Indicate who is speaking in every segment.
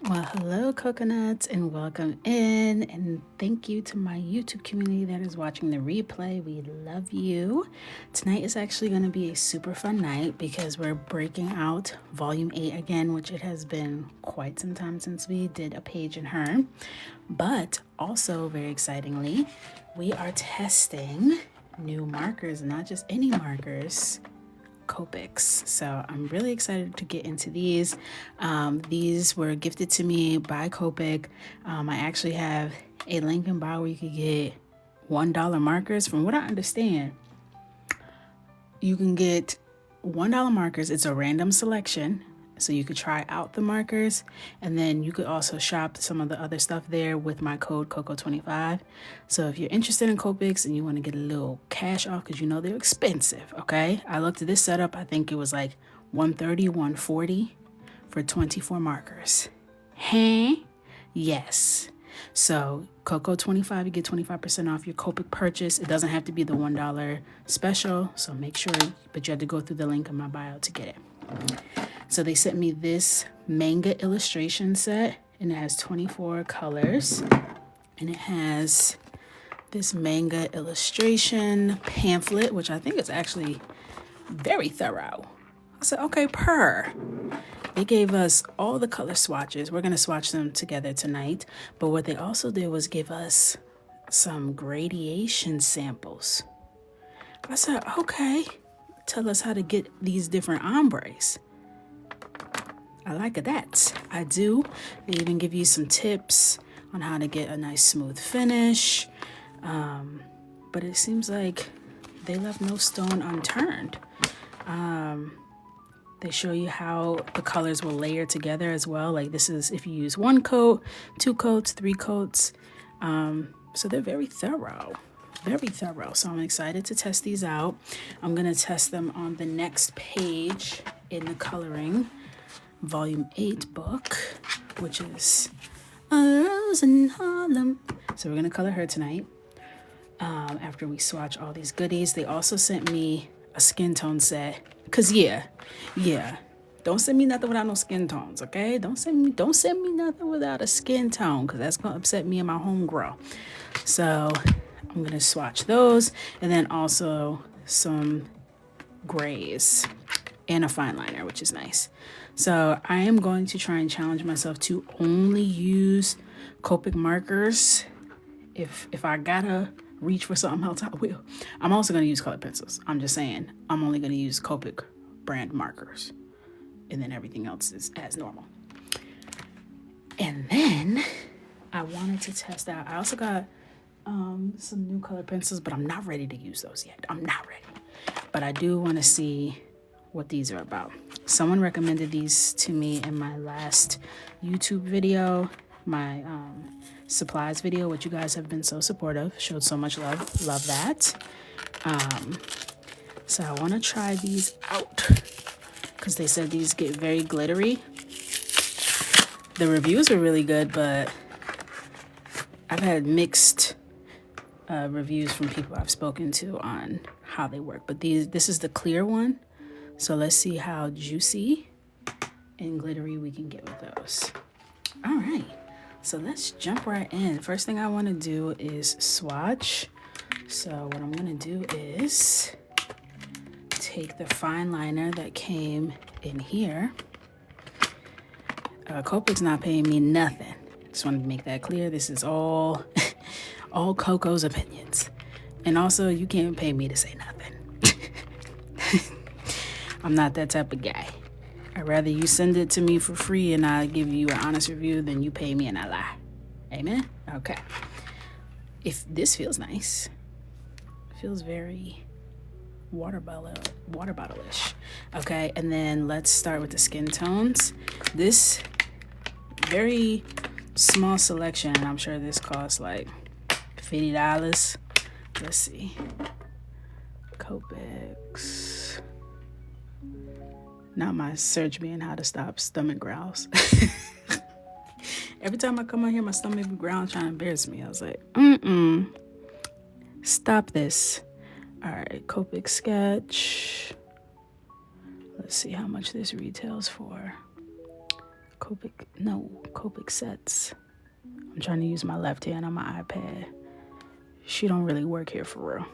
Speaker 1: Well, hello, coconuts, and welcome in. And thank you to my YouTube community that is watching the replay. We love you. Tonight is actually going to be a super fun night because we're breaking out Volume 8 again, which it has been quite some time since we did a page in her. But also, very excitingly, we are testing new markers, not just any markers. Copics. So I'm really excited to get into these. These were gifted to me by Copic. I actually have a link in bio where you could get $1 markers. From what I understand, you can get $1 markers. It's a random selection. So you could try out the markers, and then you could also shop some of the other stuff there with my code Coco25. So if you're interested in Copics and you want to get a little cash off, because you know they're expensive, okay? I looked at this setup. I think it was like $130, $140 for 24 markers. Hey? Yes. So Coco25, you get 25% off your Copic purchase. It doesn't have to be the $1 special, so make sure, but you have to go through the link in my bio to get it. So they sent me this manga illustration set, and it has 24 colors, and it has this manga illustration pamphlet, which I think is actually very thorough. I said, okay, They gave us all the color swatches. We're going to swatch them together tonight, but what they also did was give us some gradation samples. I said, okay, tell us how to get these different ombres. I like that. I do. They even give you some tips on how to get a nice smooth finish. But it seems like they left no stone unturned. They show you how the colors will layer together as well. Like this is if you use 1 coat, 2 coats, 3 coats. So they're very thorough. Very thorough. So I'm excited to test these out. I'm going to test them on the next page in the coloring Volume 8 book, which is A Rose in Harlem. So we're going to color her tonight after we swatch all these goodies. They also sent me a skin tone set. Because, yeah. Don't send me nothing without no skin tones, okay? Don't send me nothing without a skin tone, because that's going to upset me and my homegirl. So I'm going to swatch those, and then also some grays and a fine liner, which is nice. So I am going to try and challenge myself to only use Copic markers. If I gotta reach for something else, I will. I'm also going to use colored pencils. I'm just saying, I'm only going to use Copic brand markers, and then everything else is as normal. And then I wanted to test out, I also got some new colored pencils, but I'm not ready to use those yet. I'm not ready. But I do want to see what these are about. Someone recommended these to me in my last YouTube video, my supplies video, which you guys have been so supportive, showed so much love. Love that. So I want to try these out because they said these get very glittery. The reviews are really good, but I've had mixed reviews from people I've spoken to on how they work. But this is the clear one. So let's see how juicy and glittery we can get with those. All right, so let's jump right in. First thing I want to do is swatch. So what I'm going to do is take the fine liner that came in here. Copic's not paying me nothing. Just wanted to make that clear. This is all Coco's opinions. And also, you can't pay me to say nothing. I'm not that type of guy. I'd rather you send it to me for free and I give you an honest review than you pay me and I lie. Amen? Okay. If this feels nice. Feels very water bottle-ish. Okay, and then let's start with the skin tones. This very small selection. I'm sure this costs like $50. Let's see. Copics. Not my search being how to stop stomach growls. Every time I come on here, my stomach be growling trying to embarrass me. I was like, stop this. All right, Copic sketch. Let's see how much this retails for. Copic sets. I'm trying to use my left hand on my iPad. She don't really work here for real.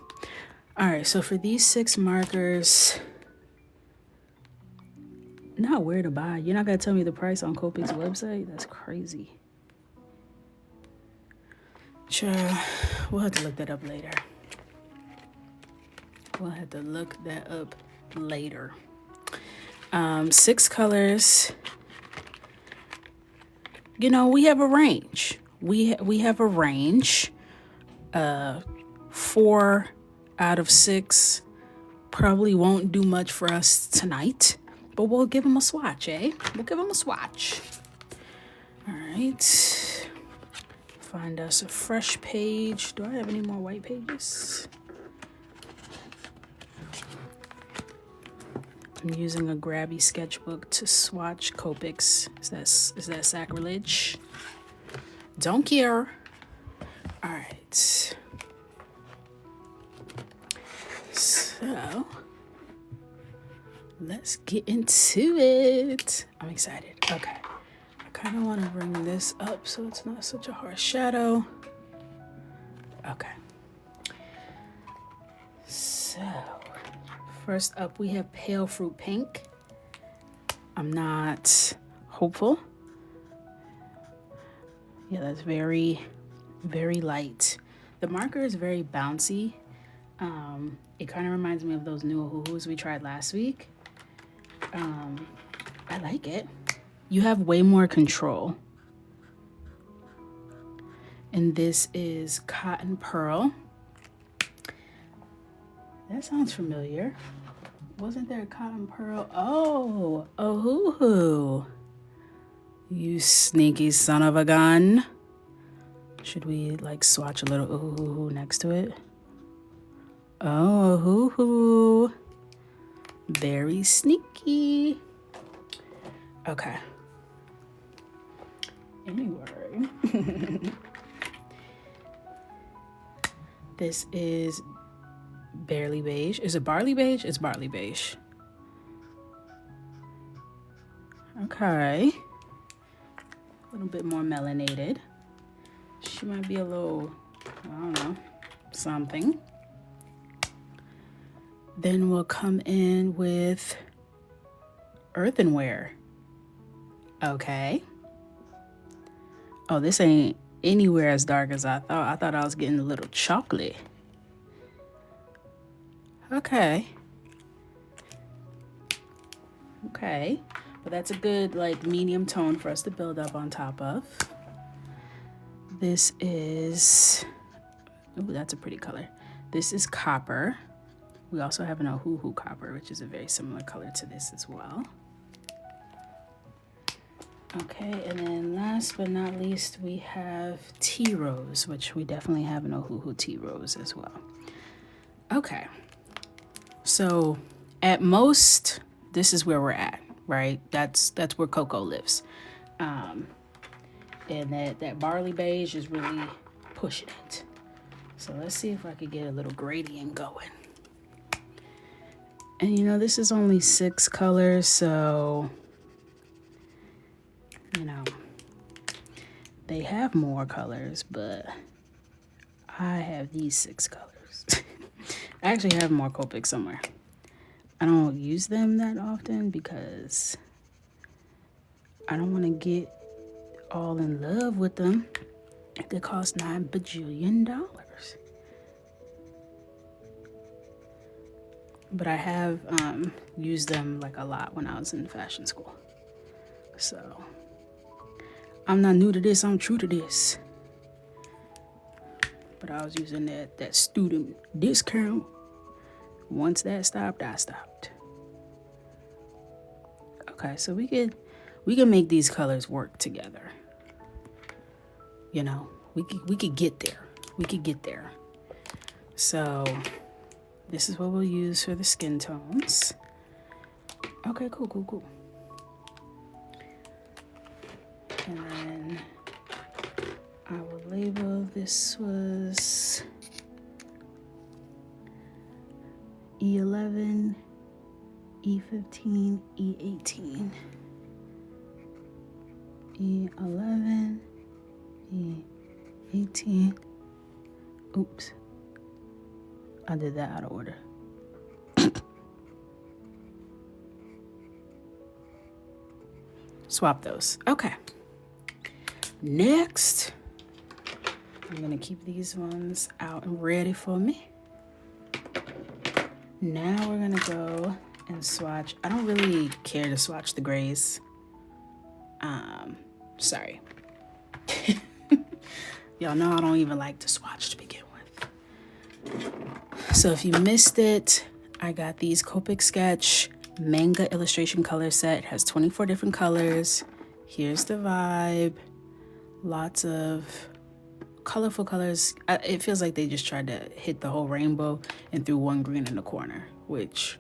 Speaker 1: All right, so for these 6 markers, not where to buy. You're not gonna tell me the price on Copic's website? That's crazy. Sure, we'll have to look that up later. We'll have to look that up later. 6 colors. You know, we have a range. We have a range. 4 out of 6 probably won't do much for us tonight, but we'll give them a swatch, eh? We'll give them a swatch. All right. Find us a fresh page. Do I have any more white pages? I'm using a grabby sketchbook to swatch Copics. Is that sacrilege? Don't care. All right. So let's get into it. I'm excited. Okay. I kind of want to bring this up so it's not such a harsh shadow. Okay. So first up, we have Pale Fruit Pink. I'm not hopeful. Yeah, that's very, very light. The marker is very bouncy. It kind of reminds me of those new hoo-hoos we tried last week. I like it. You have way more control. And this is Cotton Pearl. That sounds familiar. Wasn't there a Cotton Pearl? Oh, a hoo-hoo. You sneaky son of a gun. Should we like swatch a little hoo-hoo next to it? Oh, a hoo-hoo. Very sneaky. Okay. Anyway. This is Barely Beige. Is it Barley Beige? It's Barley Beige. Okay. A little bit more melanated. She might be a little, I don't know, something. Then we'll come in with Earthenware. Okay. Oh, this ain't anywhere as dark as I thought. I thought I was getting a little chocolate. Okay. Okay. But that's a good like medium tone for us to build up on top of. This is, ooh, that's a pretty color. This is Copper. We also have an Ohuhu Copper, which is a very similar color to this as well. Okay, and then last but not least, we have Tea Rose, which we definitely have an Ohuhu Tea Rose as well. Okay, so at most, this is where we're at, right? That's where Coco lives. And that Barley Beige is really pushing it. So let's see if I could get a little gradient going. And you know, this is only 6 colors, so, you know, they have more colors, but I have these 6 colors. I actually have more Copic somewhere. I don't use them that often because I don't want to get all in love with them. They cost $9 bajillion. But I have used them like a lot when I was in fashion school. So I'm not new to this, I'm true to this. But I was using that student discount. Once that stopped, I stopped. Okay, so we can make these colors work together. You know, we could get there. We could get there. So this is what we'll use for the skin tones. Okay, cool. And then I will label this was E11, E15, E18. E11, E18. Oops. I did that out of order. Swap those. Okay. Next, I'm going to keep these ones out and ready for me. Now we're going to go and swatch. I don't really care to swatch the grays. Sorry. Y'all know I don't even like to swatch to begin with. So if you missed it, I got these Copic Sketch manga illustration color set. It has 24 different colors. Here's the vibe. Lots of colorful colors. It feels like they just tried to hit the whole rainbow and threw one green in the corner, which,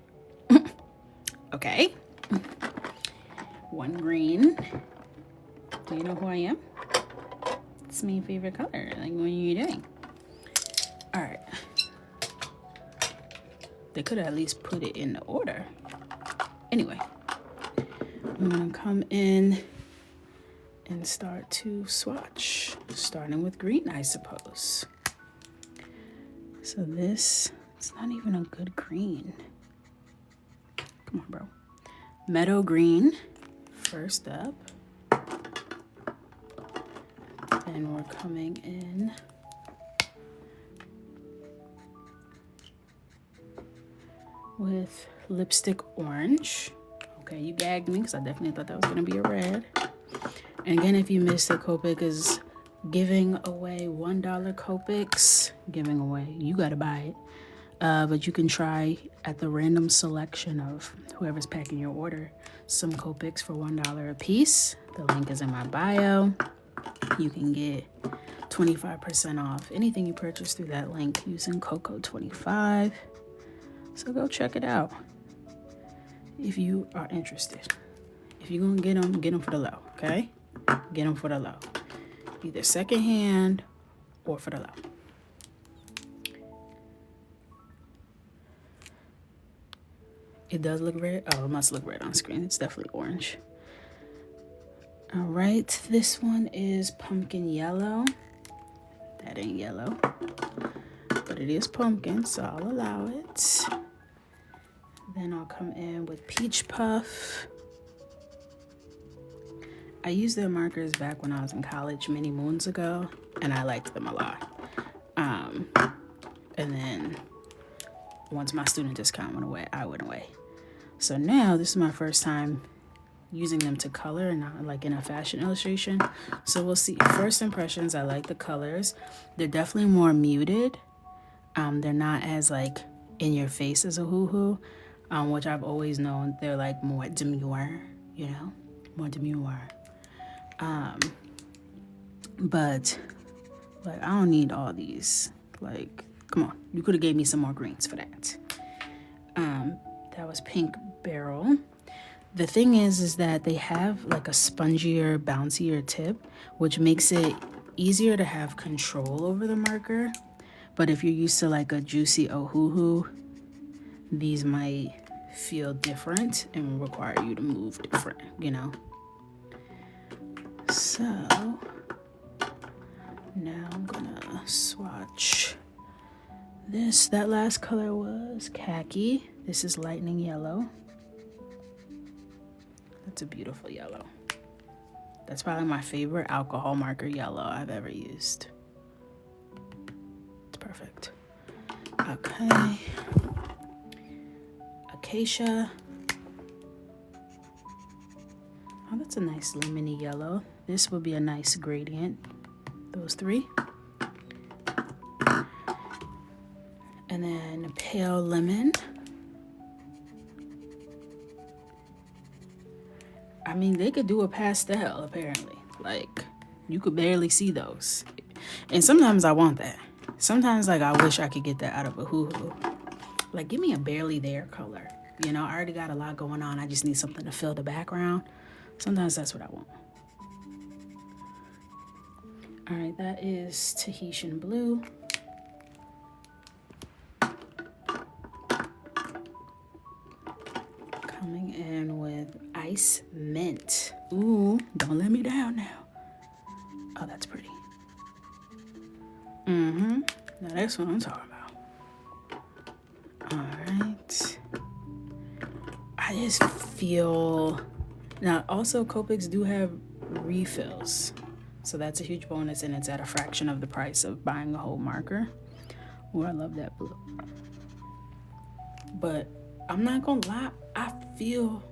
Speaker 1: okay. One green. Do you know who I am? It's my favorite color. Like, what are you doing? All right. They could have at least put it in the order. Anyway, I'm gonna come in and start to swatch, starting with green, I suppose. So this, it's not even a good green. Come on, bro. Meadow green, first up. And we're coming in with lipstick orange. Okay, you gagged me because I definitely thought that was gonna be a red. And again, if you missed it, Copic is giving away $1 Copics. Giving away, you gotta buy it. But you can try at the random selection of whoever's packing your order some Copics for $1 a piece. The link is in my bio. You can get 25% off anything you purchase through that link using Coco 25. So go check it out if you are interested. If you're gonna get them for the low, okay? Get them for the low. Either secondhand or for the low. It does look red. Oh, it must look red on screen. It's definitely orange. All right, this one is pumpkin yellow. That ain't yellow, but it is pumpkin, so I'll allow it. Then I'll come in with peach puff. I used their markers back when I was in college many moons ago, and I liked them a lot. And then once my student discount went away, I went away. So now this is my first time using them to color and not like in a fashion illustration. So we'll see. First impressions, I like the colors. They're definitely more muted. They're not as like in your face as a hoo-hoo, which I've always known they're like more demure, you know, more demure. But like I don't need all these. Like, come on, you could have gave me some more greens for that. That was pink beryl. The thing is that they have like a spongier, bouncier tip, which makes it easier to have control over the marker. But if you're used to like a juicy ohuhu, these might feel different and require you to move different, you know? So now I'm gonna swatch this. That last color was khaki. This is lightning yellow. That's a beautiful yellow. That's probably my favorite alcohol marker yellow I've ever used. It's perfect. Okay. Acacia. Oh, that's a nice lemony yellow. This would be a nice gradient. Those three. And then pale lemon. I mean, they could do a pastel, apparently. Like, you could barely see those. And sometimes I want that. Sometimes, like, I wish I could get that out of a hoo-hoo. Like, give me a barely there color. You know, I already got a lot going on. I just need something to fill the background. Sometimes that's what I want. All right, that is Tahitian blue. Coming in with Ice Mint. Ooh, don't let me down now. Oh, that's pretty. Now that's what I'm talking about. All right. I just feel... Now, also, Copics do have refills. So that's a huge bonus, and it's at a fraction of the price of buying a whole marker. Oh, I love that blue. But I'm not gonna lie, I feel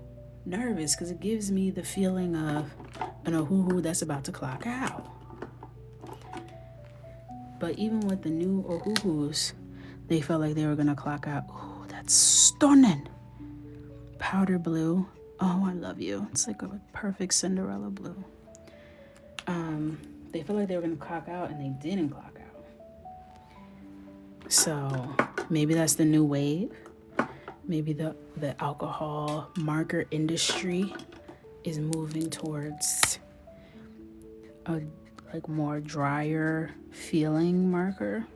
Speaker 1: nervous because it gives me the feeling of an Ohuhu that's about to clock out. But even with the new Ohuhus, they felt like they were gonna clock out. Oh, that's stunning. Powder blue. Oh, I love you. It's like a perfect Cinderella blue. They felt like they were gonna clock out and they didn't clock out. So maybe that's the new wave. Maybe the alcohol marker industry is moving towards a like more drier feeling marker.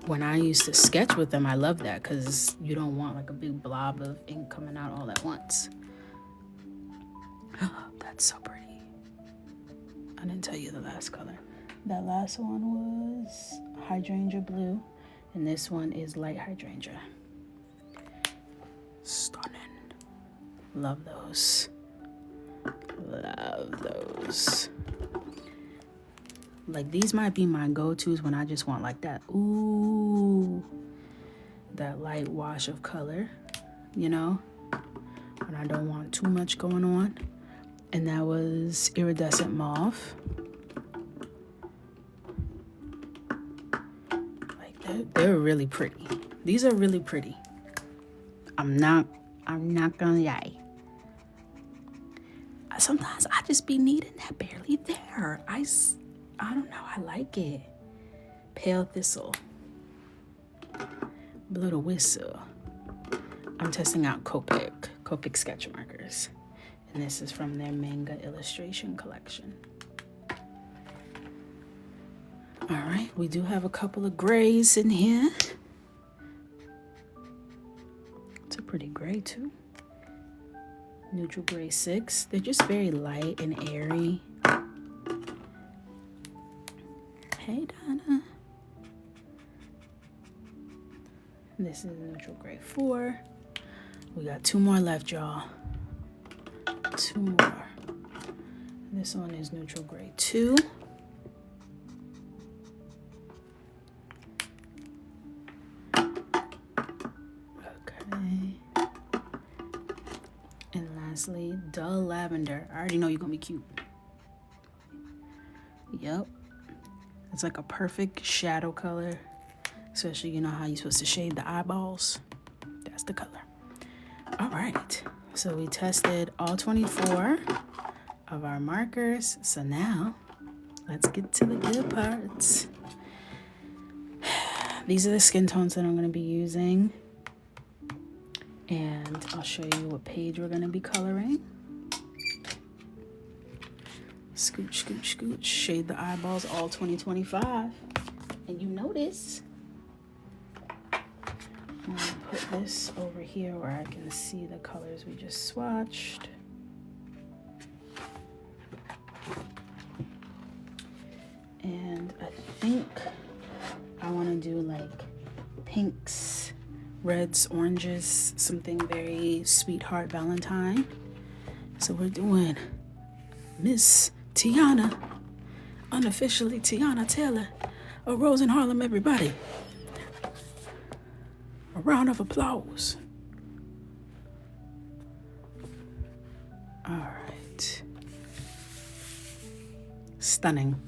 Speaker 1: When I used to sketch with them, I loved that because you don't want like a big blob of ink coming out all at once. That's so pretty. I didn't tell you the last color. That last one was hydrangea blue, and this one is light hydrangea. Stunning. Love those. Love those. Like, these might be my go-tos when I just want like that, ooh, that light wash of color, you know, when I don't want too much going on. And that was Iridescent Mauve. Like, they're really pretty. These are really pretty. I'm not gonna lie. Sometimes I just be needing that barely there. I don't know, I like it. Pale Thistle. Blow the Whistle. I'm testing out Copic sketch markers. And this is from their manga illustration collection. All right, we do have a couple of grays in here. It's a pretty gray too. Neutral Gray 6. They're just very light and airy. Hey, Donna. This is Neutral Gray 4. We got 2 more left, y'all. 2 more. This one is Neutral Gray 2. Okay. And lastly, Dull Lavender. I already know you're gonna be cute. Yep. It's like a perfect shadow color. Especially, you know how you're supposed to shade the eyeballs. That's the color. All right. So we tested all 24 of our markers. So now, let's get to the good parts. These are the skin tones that I'm going to be using. And I'll show you what page we're going to be coloring. Scooch, scooch, scooch. Shade the eyeballs all 2025. And you notice, I'm going to put this over here where I can see the colors we just swatched. And I think I want to do like pinks, reds, oranges, something very sweetheart Valentine. So we're doing Miss Tiana, unofficially Tiana Taylor, a Rose in Harlem, everybody. A round of applause. All right. Stunning.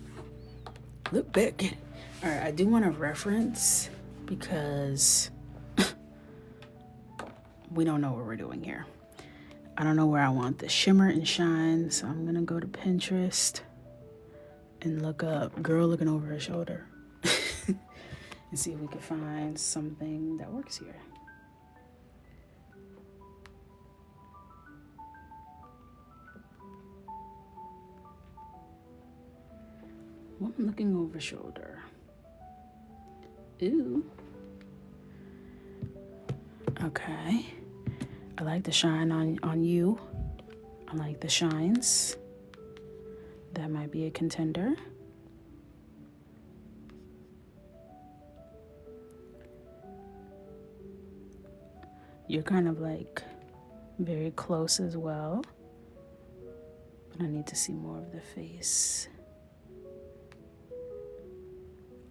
Speaker 1: Look back at it. All right, I do want to reference because we don't know what we're doing here. I don't know where I want the shimmer and shine, so I'm gonna go to Pinterest and look up girl looking over her shoulder and see if we can find something that works here. Woman looking over shoulder. Ooh. Okay. I like the shine on you. I like the shines. That might be a contender. You're kind of like very close as well. But I need to see more of the face.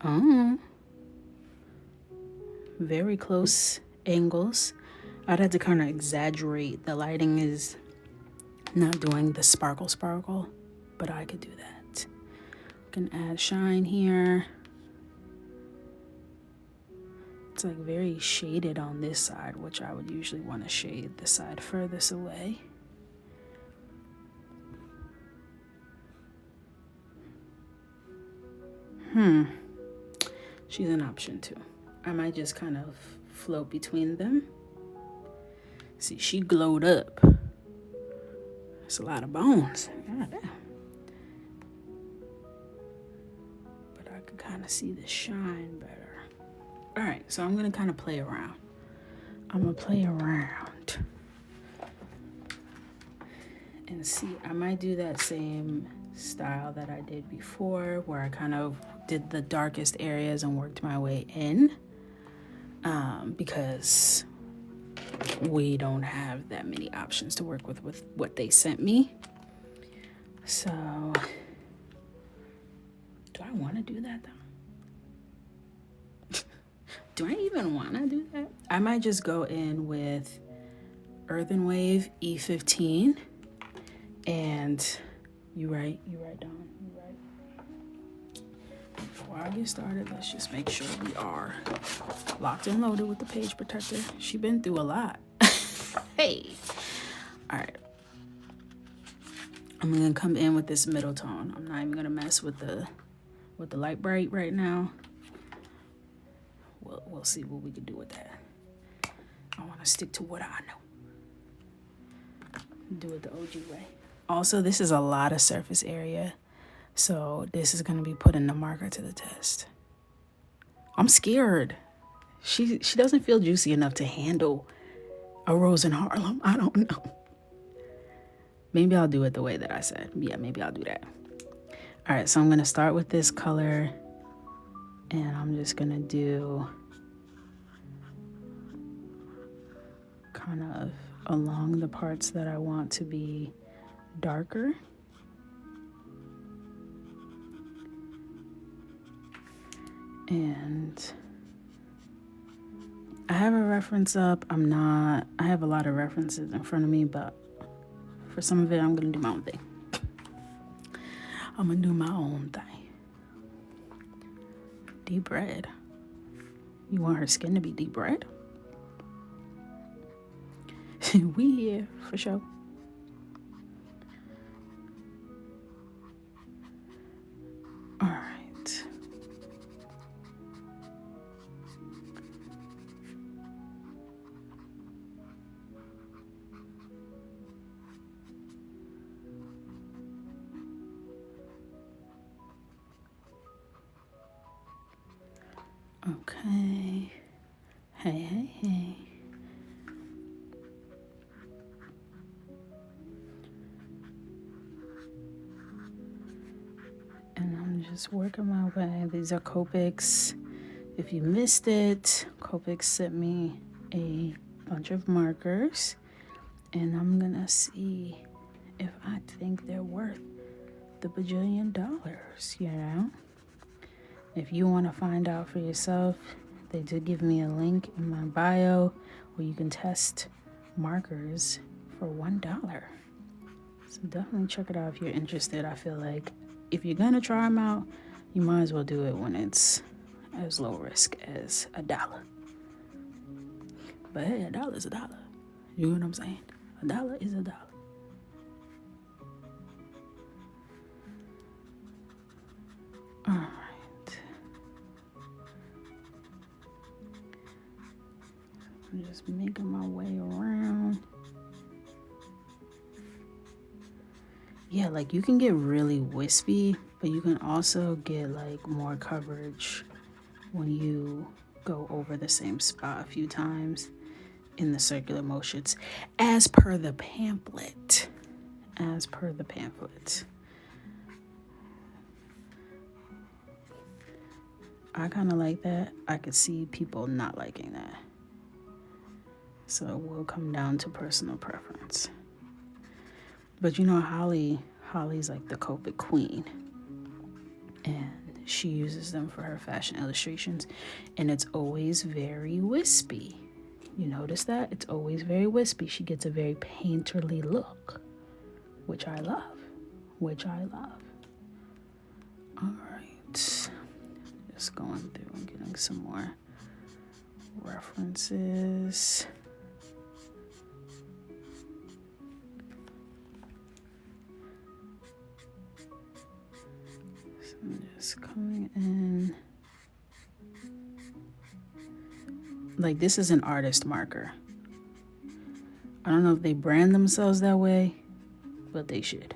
Speaker 1: Oh. Very close angles. I'd have to kind of exaggerate. The lighting is not doing the sparkle, but I could do that. Can add shine here. It's like very shaded on this side, which I would usually want to shade the side furthest away. She's an option too. I might just kind of float between them. See, she glowed up. That's a lot of bones. God damn. But I could kind of see the shine better. All right, so I'm gonna kind of play around. I'm gonna play around and see. I might do that same style that I did before, where I kind of did the darkest areas and worked my way in, because we don't have that many options to work with what they sent me. So do I want to do that though? Do I even want to do that? I might just go in with Earthen Wave E15. And you right, Dawn. You right. Before I get started, let's just make sure we are locked and loaded with the page protector. She been through a lot. Hey. All right. I'm gonna come in with this middle tone. I'm not even gonna mess with the light bright right now. We'll see what we can do with that. I want to stick to what I know. Do it the OG way. Also, this is a lot of surface area, so this is going to be putting the marker to the test. I'm scared. She doesn't feel juicy enough to handle a rose in Harlem. I don't know. Maybe I'll do it the way that I said. Yeah, maybe I'll do that. All right, so I'm going to start with this color, and I'm just going to do kind of along the parts that I want to be darker. And I have a reference up. I have a lot of references in front of me, but for some of it, I'm going to do my own thing. I'm going to do my own thing. Deep red. You want her skin to be deep red? We here for sure. All right. Okay. Hey. And I'm just working my way. These are Copics. If you missed it, Copic sent me a bunch of markers, and I'm gonna see if I think they're worth the bajillion dollars, you know? If you want to find out for yourself, they did give me a link in my bio where you can test markers for $1. So definitely check it out if you're interested. I feel like if you're gonna try them out, you might as well do it when it's as low risk as $1. But hey, $1 is $1. You know what I'm saying? $1 is $1. All right. I'm just making my way around. Yeah, like you can get really wispy, but you can also get like more coverage when you go over the same spot a few times. in the circular motions as per the pamphlet. As per the pamphlet. I kind of like that. I could see people not liking that. So it will come down to personal preference. But you know, Holly's like the Copic queen. And she uses them for her fashion illustrations. And it's always very wispy. You notice that? It's always very wispy. She gets a very painterly look, which I love. All right. Just going through and getting some more references. So I'm just coming in. Like, this is an artist marker. I don't know if they brand themselves that way, but they should.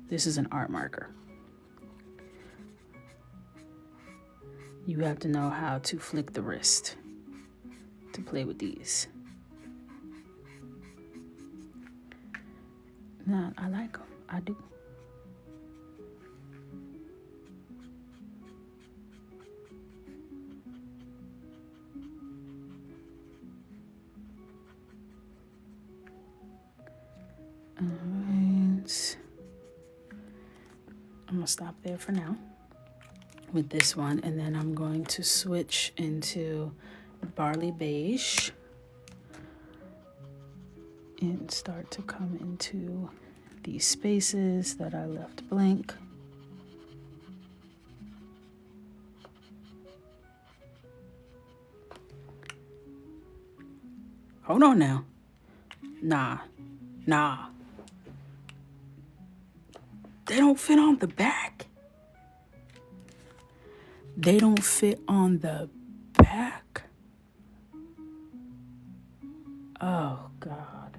Speaker 1: This is an art marker. You have to know how to flick the wrist to play with these. Nah, I like them. I do. All right. I'm gonna stop there for now with this one, and then I'm going to switch into Barley Beige and start to come into these spaces that I left blank. Hold on now. Nah. They don't fit on the back. They don't fit on the back. Oh, God.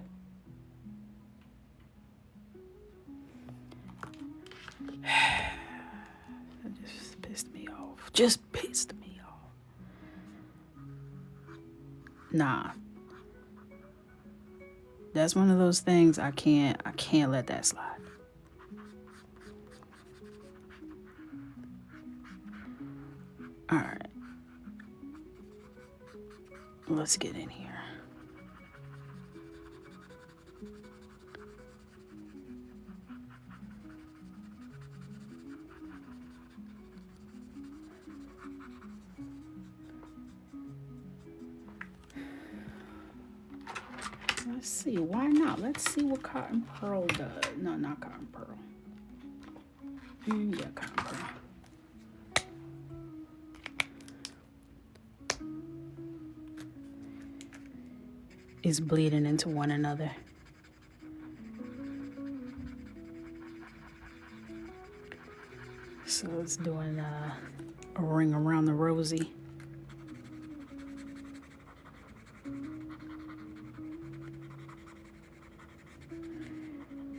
Speaker 1: That just pissed me off. Nah. That's one of those things I can't let that slide. All right. Let's get in here. Let's see. Why not? Let's see what Cotton Pearl does. No, not Cotton Pearl. Yeah, Cotton Pearl. Is bleeding into one another. So it's doing a ring around the rosy.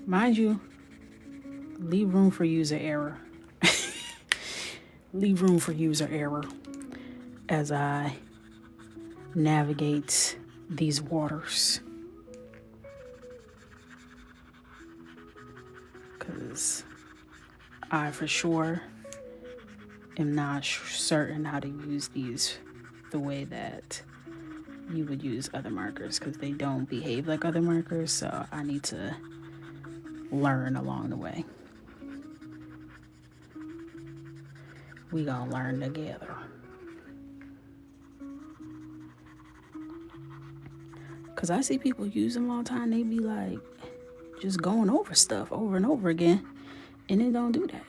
Speaker 1: Mind you, leave room for user error. Leave room for user error as I navigate these waters, because I for sure am not certain how to use these the way that you would use other markers, because they don't behave like other markers. So I need to learn along the way. We gonna learn together. Because I see people use them all the time. They be like just going over stuff over and over again. And they don't do that.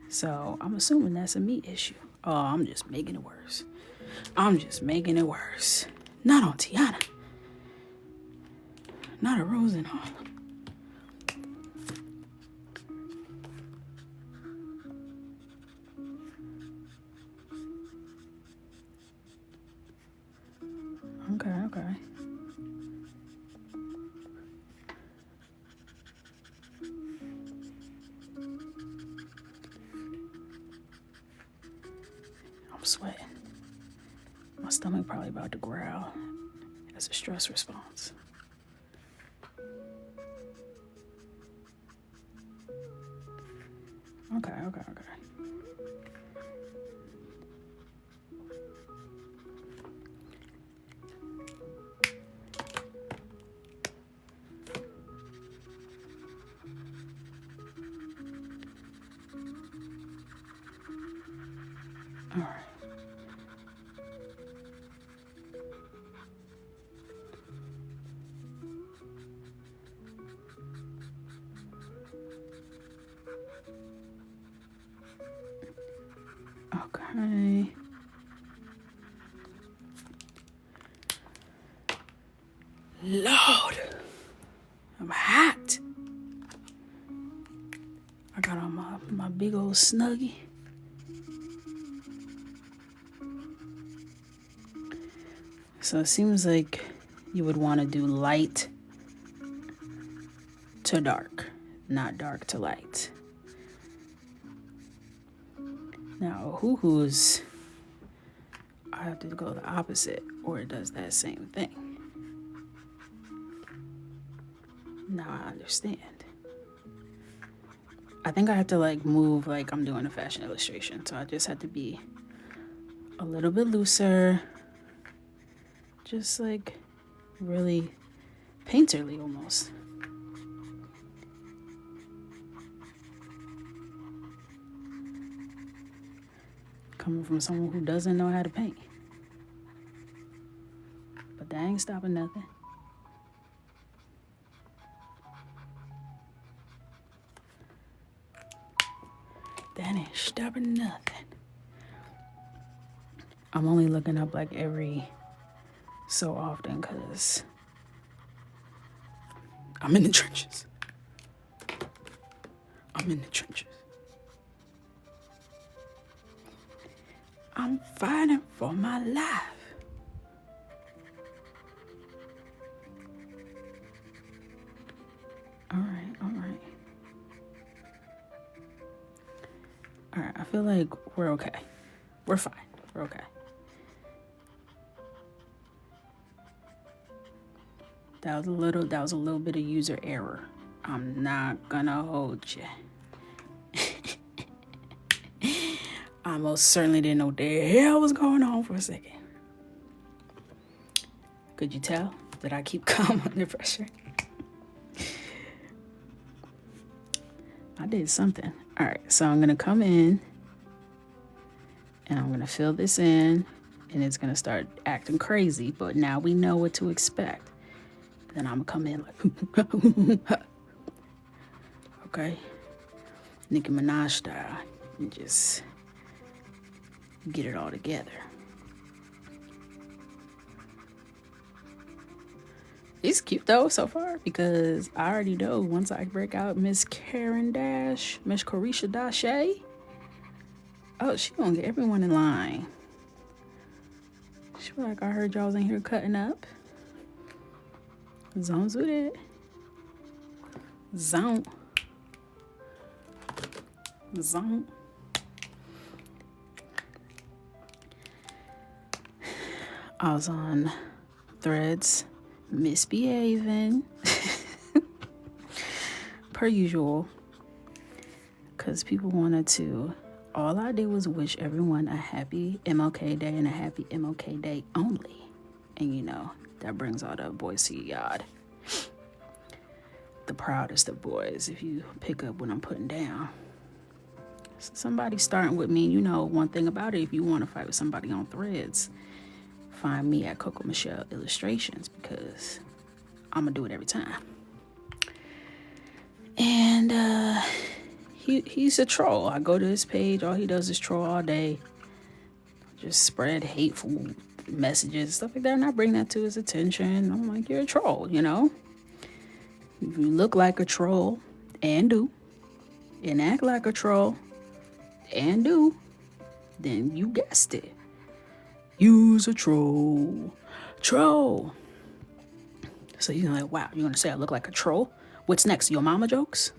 Speaker 1: So I'm assuming that's a me issue. Oh, I'm just making it worse. Not on Tiana. Not a Rose and Harlem. Okay. I'm sweating. My stomach probably about to growl as a stress response. Okay. All right. Okay. Lord, I'm hot. I got on my big old Snuggie. So it seems like you would want to do light to dark, not dark to light. Now, hoo-hoos, I have to go the opposite, or it does that same thing. Now I understand. I think I have to like move like I'm doing a fashion illustration. So I just had to be a little bit looser. Just like really painterly almost. Coming from someone who doesn't know how to paint. But that ain't stopping nothing. That ain't stopping nothing. I'm only looking up like every so often because I'm in the trenches. I'm fighting for my life. All right. I feel like we're okay. We're fine. We're okay. That was a little bit of user error. I'm not gonna hold you. I most certainly didn't know what the hell was going on for a second. Could you tell that I keep calm under pressure? I did something. All right, so I'm gonna come in and I'm gonna fill this in and it's gonna start acting crazy, but now we know what to expect. Then I'm gonna come in like, okay, Nicki Minaj style, and just get it all together. It's cute though so far because I already know once I break out Miss Carisha Dashe, oh, she gonna get everyone in line. She be like, I heard y'all was in here cutting up. Zones with it. Zone. I was on Threads, misbehaving, per usual, because people wanted to. All I did was wish everyone a happy MLK Day and a happy MLK Day only. And you know, that brings all the boys to your yard. The proudest of boys, if you pick up what I'm putting down. So somebody's starting with me, you know, one thing about it, if you want to fight with somebody on Threads, find me at Coco Michelle Illustrations because I'm going to do it every time. And he's a troll. I go to his page, all he does is troll all day. Just spread hateful messages, stuff like that, and I bring that to his attention. I'm like, you're a troll, you know? If you look like a troll and do, and act like a troll and do, then you guessed it. You's a troll. Troll. So you're like, wow, you're going to say I look like a troll? What's next, your mama jokes?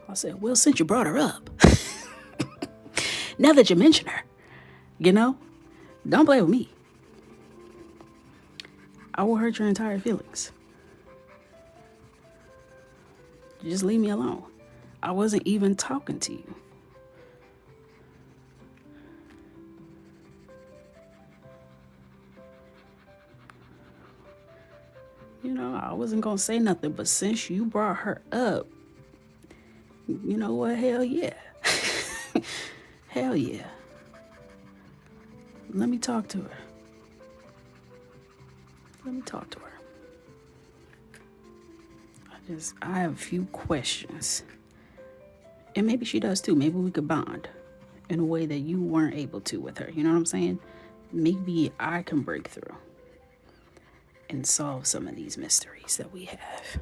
Speaker 1: I said, well, since you brought her up, now that you mention her, you know, don't play with me. I will hurt your entire feelings. Just leave me alone. I wasn't even talking to you. You know, I wasn't going to say nothing, but since you brought her up, you know what? Hell yeah. Hell yeah. Let me talk to her. I have a few questions. And maybe she does too. Maybe we could bond in a way that you weren't able to with her. You know what I'm saying? Maybe I can break through and solve some of these mysteries that we have.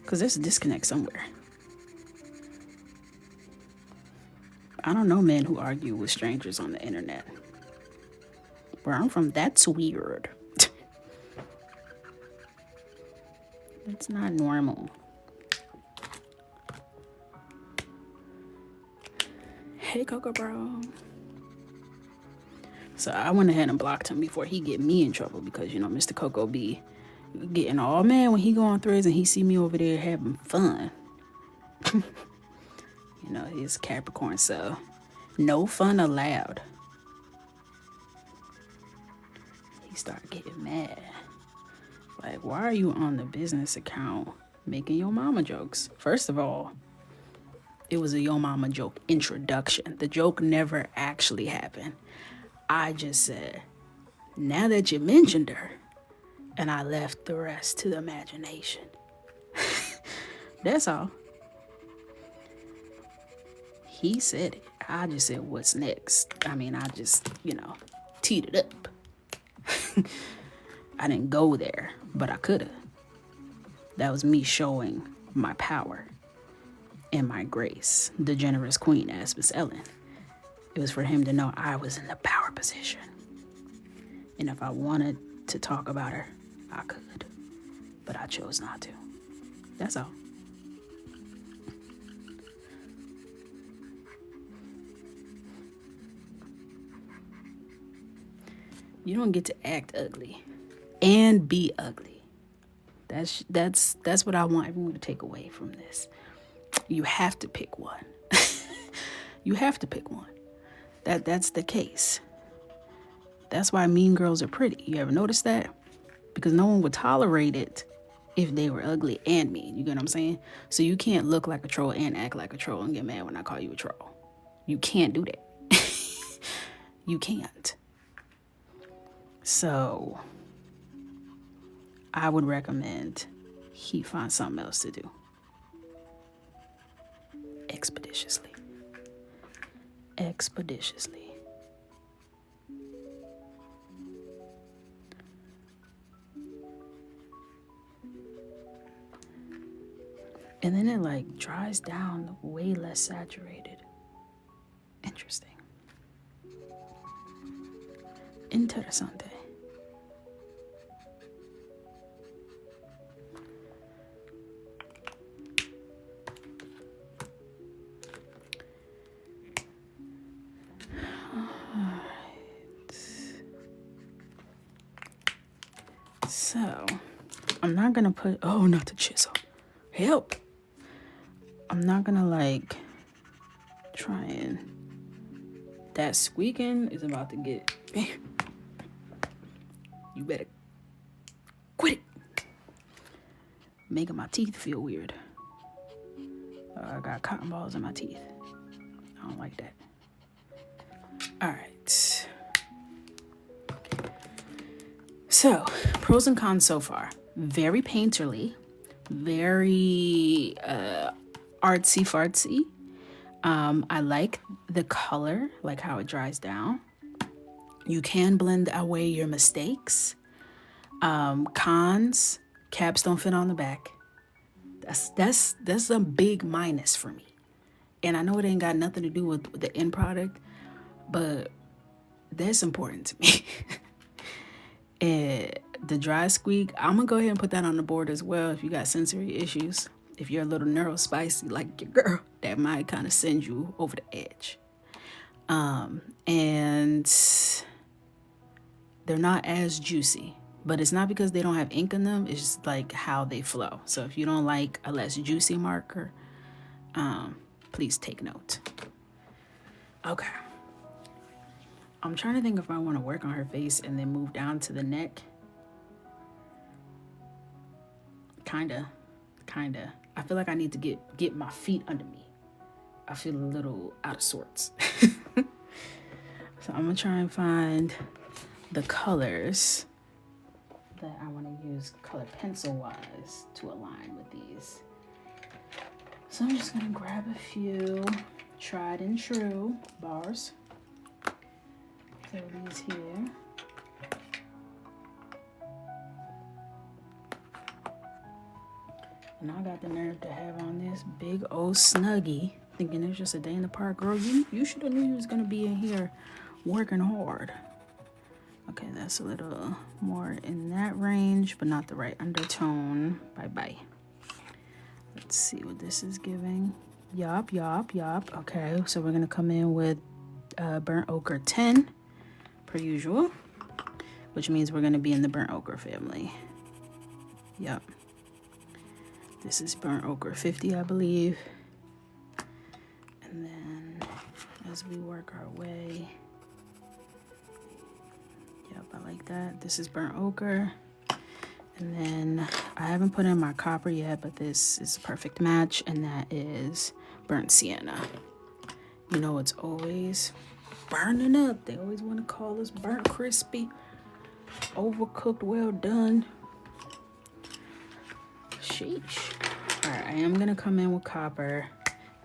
Speaker 1: Because there's a disconnect somewhere. I don't know men who argue with strangers on the internet. Where I'm from, that's weird. That's not normal. Hey, Coco, bro. So I went ahead and blocked him before he get me in trouble because, you know, Mr. Coco be getting all mad when he go on threads and he see me over there having fun. You know, he's Capricorn, so no fun allowed. He started getting mad. Like, why are you on the business account making your mama jokes? First of all, it was a yo mama joke introduction. The joke never actually happened. I just said, now that you mentioned her, and I left the rest to the imagination. That's all. He said it. I just said, what's next? I mean, I just, you know, teed it up. I didn't go there, but I could have. That was me showing my power and my grace, the generous queen, as Miss Ellen. It was for him to know I was in the power position. And if I wanted to talk about her, I could. But I chose not to. That's all. You don't get to act ugly and be ugly. That's what I want everyone to take away from this. You have to pick one. You have to pick one. That's the case. That's why mean girls are pretty. You ever notice that? Because no one would tolerate it if they were ugly and mean. You get what I'm saying? So you can't look like a troll and act like a troll and get mad when I call you a troll. You can't do that. You can't. So I would recommend he find something else to do. Expeditiously. And then it like dries down way less saturated. Interesting. Interesante. So, I'm not gonna put, oh, not the chisel. Help. I'm not gonna like try and, that squeaking is about to get, you better quit it. Making my teeth feel weird. I got cotton balls in my teeth. I don't like that. All right. So, pros and cons so far. Very painterly, very artsy fartsy. I like the color, like how it dries down. You can blend away your mistakes. Cons, caps don't fit on the back. That's a big minus for me. And I know it ain't got nothing to do with the end product, but that's important to me. And the dry squeak, I'm gonna go ahead and put that on the board as well. If you got sensory issues, if you're a little neurospicy like your girl, that might kind of send you over the edge. And they're not as juicy. But it's not because they don't have ink in them. It's just like how they flow. So if you don't like a less juicy marker, please take note. Okay. I'm trying to think if I want to work on her face and then move down to the neck. Kinda. I feel like I need to get my feet under me. I feel a little out of sorts. So I'm gonna try and find the colors that I want to use color pencil wise to align with these. So I'm just gonna grab a few tried and true bars. Throw these here. And I got the nerve to have on this big old Snuggie, thinking it's just a day in the park. Girl, you should have knew you was gonna be in here working hard. Okay, that's a little more in that range, but not the right undertone. Bye-bye. Let's see what this is giving. Yup. Okay, so we're gonna come in with burnt ochre 10, per usual, which means we're gonna be in the burnt ochre family. Yup. This is burnt ochre 50, I believe. And then as we work our way, yep, I like that. This is burnt ochre. And then I haven't put in my copper yet, but this is a perfect match, and that is burnt sienna. You know, it's always burning up. They always want to call us burnt crispy, overcooked, well done. Sheesh. All right, I am gonna come in with copper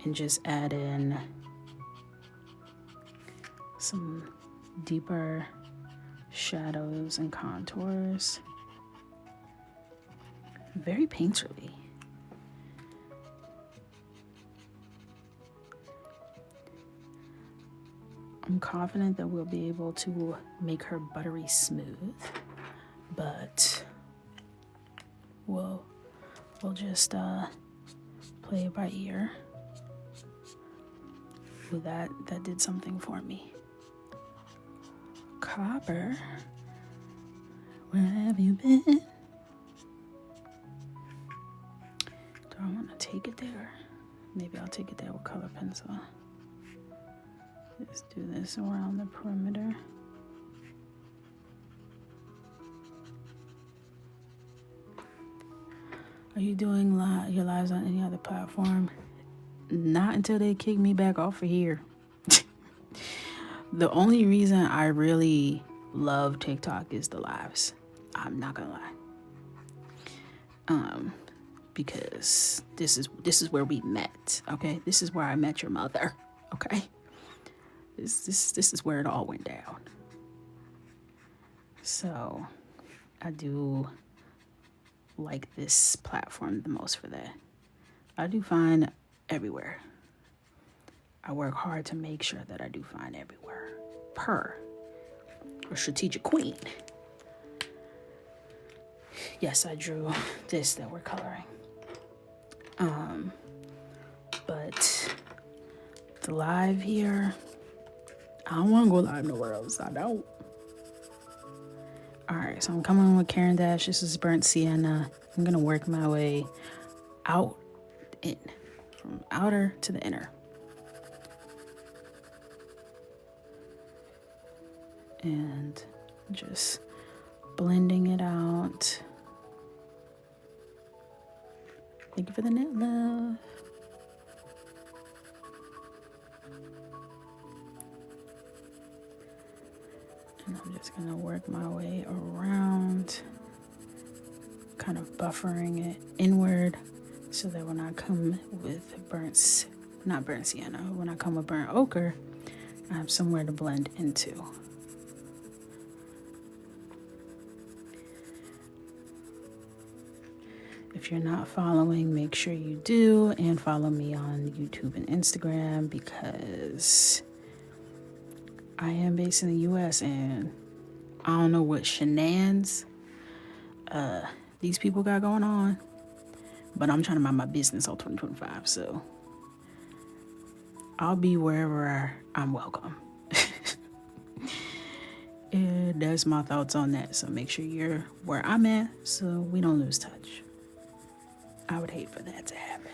Speaker 1: and just add in some deeper shadows and contours. Very painterly. I'm confident that we'll be able to make her buttery smooth, but we'll just play it by ear. Ooh, that did something for me. Copper, where have you been? Do I want to take it there? Maybe I'll take it there with color pencil. Just do this around the perimeter. Are you doing your lives on any other platform? Not until they kick me back off of here. The only reason I really love TikTok is the lives. I'm not gonna lie. Because this is where we met. Okay, this is where I met your mother. Okay, this is where it all went down. So I do like this platform the most for that. I do find everywhere. I work hard to make sure that I do find everywhere. Per a strategic queen. Yes, I drew this that we're coloring. But the live here, I don't want to go live nowhere else. I don't. All right, so I'm coming with Karen Dash. This is burnt sienna. I'm gonna work my way out, in, from outer to the inner. And just blending it out. Thank you for the net love. And I'm just gonna work my way around, kind of buffering it inward so that when I come with not burnt sienna, when I come with burnt ochre, I have somewhere to blend into. If you're not following, make sure you do, and follow me on YouTube and Instagram, because I am based in the US and I don't know what shenanigans these people got going on, but I'm trying to mind my business all 2025, so I'll be wherever I'm welcome. And that's my thoughts on that. So make sure you're where I'm at so we don't lose touch. I would hate for that to happen.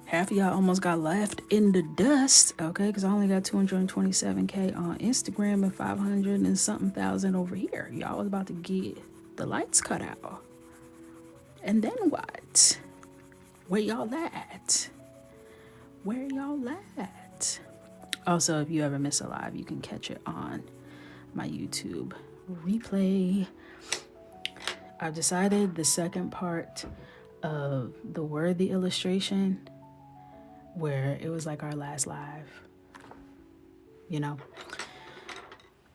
Speaker 1: Half of y'all almost got left in the dust, okay? Because I only got 227K on Instagram and 500 and something thousand over here. Y'all was about to get the lights cut out. And then what? Where y'all at? Where y'all at? Also, if you ever miss a live, you can catch it on my YouTube replay. I've decided the second part of the worthy illustration, where it was like our last live, you know,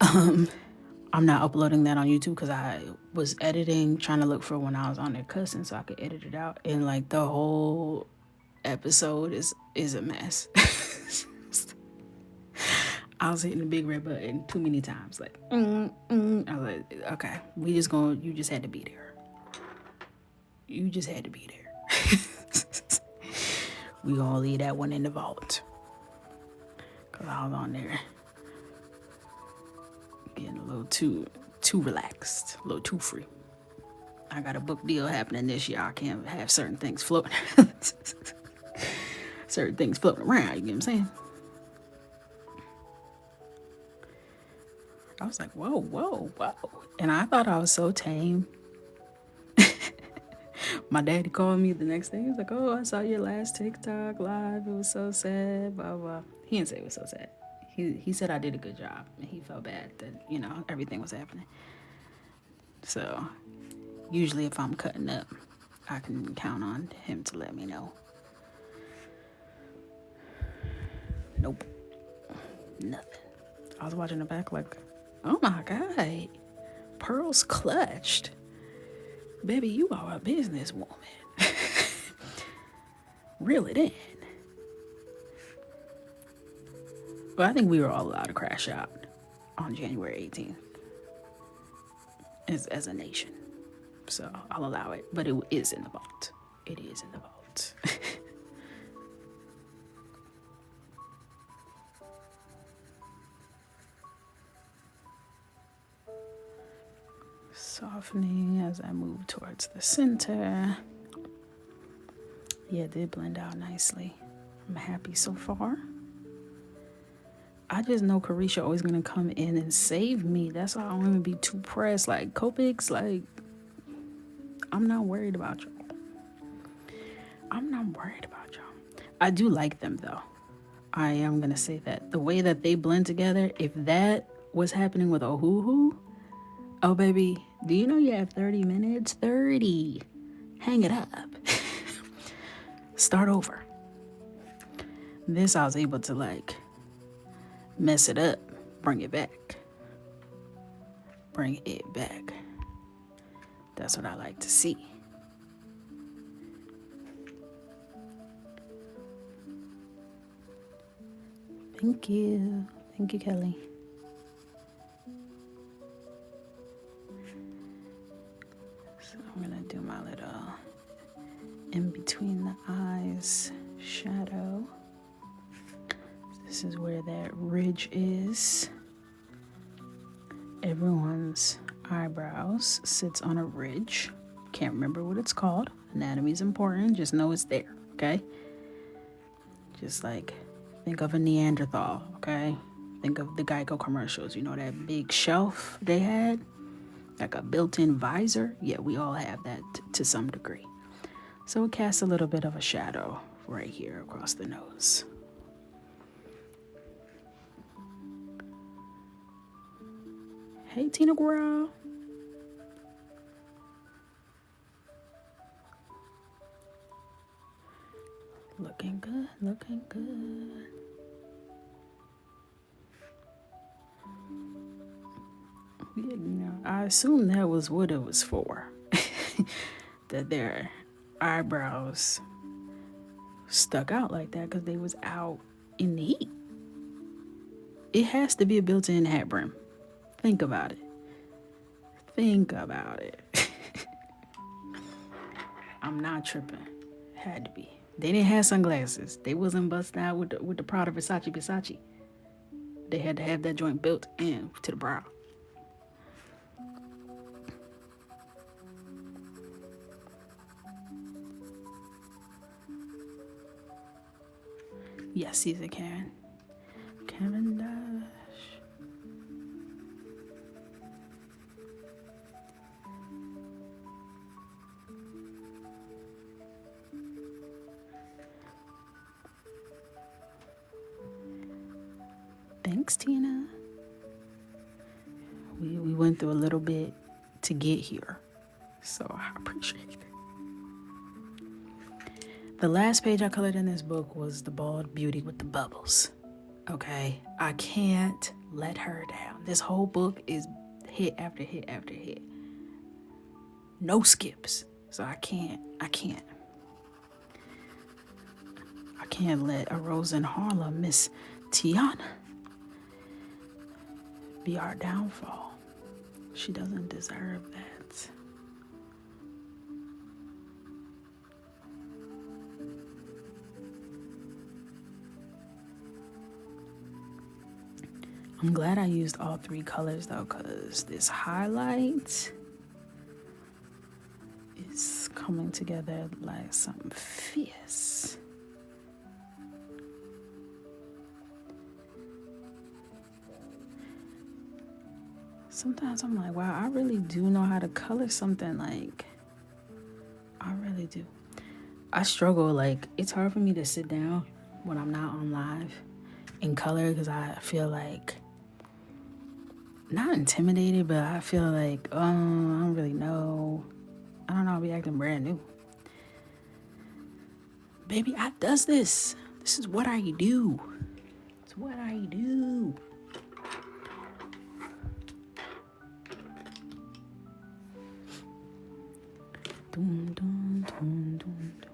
Speaker 1: I'm not uploading that on YouTube because I was editing, trying to look for when I was on there cussing so I could edit it out, and like the whole episode is a mess. I was hitting the big red button too many times, like I was like, okay, you just had to be there. You just had to be there. We gonna leave that one in the vault. Cause I was on there getting a little too relaxed, a little too free. I got a book deal happening this year. I can't have certain things floating. Certain things floating around, you get what I'm saying? I was like, whoa. And I thought I was so tame. My daddy called me the next day. He was like, oh, I saw your last TikTok live. It was so sad, blah, blah. He didn't say it was so sad. He said I did a good job. And he felt bad that, everything was happening. So usually if I'm cutting up, I can count on him to let me know. Nope. Nothing. I was watching the back like, oh my God. Pearls clutched. Baby, you are a businesswoman. Reel it in. But I think we were all allowed to crash out on January 18th as a nation. So I'll allow it. But it is in the vault. It is in the vault. Softening as I move towards the center. Yeah, it did blend out nicely. I'm happy so far. I just know Carisha always gonna come in and save me. That's why I don't even be too pressed. Like Copic's, like, I'm not worried about y'all. I do like them though. I am gonna say that. The way that they blend together, if that was happening with Ohuhu, oh baby, do you know you have 30 minutes? 30. Hang it up. Start over. This I was able to like mess it up, bring it back. That's what I like to see. Thank you, Kelly. So I'm gonna do my little in between the eyes shadow. This is where that ridge is. Everyone's eyebrows sits on a ridge. Can't remember what it's called. Anatomy is important. Just know it's there, okay? Just like think of a Neanderthal, okay? Think of the Geico commercials. You know that big shelf they had? Like a built-in visor? Yeah, we all have that to some degree. So it casts a little bit of a shadow right here across the nose. Hey, Tina girl. Looking good. Yeah, I assume that was what it was for. That their eyebrows stuck out like that because they was out in the heat. It has to be a built-in hat brim. Think about it. I'm not tripping. Had to be. They didn't have sunglasses. They wasn't busting out with the Prada Versace. They had to have that joint built in to the brow. Yes, Caesar Karen. Karen Dash. Thanks, Tina. We went through a little bit to get here, so I appreciate it. The last page I colored in this book was the bald beauty with the bubbles. Okay, I can't let her down. This whole book is hit after hit after hit. No skips. So I can't let a Rose in Harlem, Miss Tiana, be our downfall. She doesn't deserve that. I'm glad I used all three colors though, because this highlight is coming together like something fierce. Sometimes I'm like, wow, I really do know how to color something. Like, I really do. I struggle, like, it's hard for me to sit down when I'm not on live and color, because I feel like, not intimidated, but I feel like, oh, I don't really know. I don't know, I'll be acting brand new. Baby, I does this. This is what I do. It's what I do. Dun, dun, dun, dun, dun.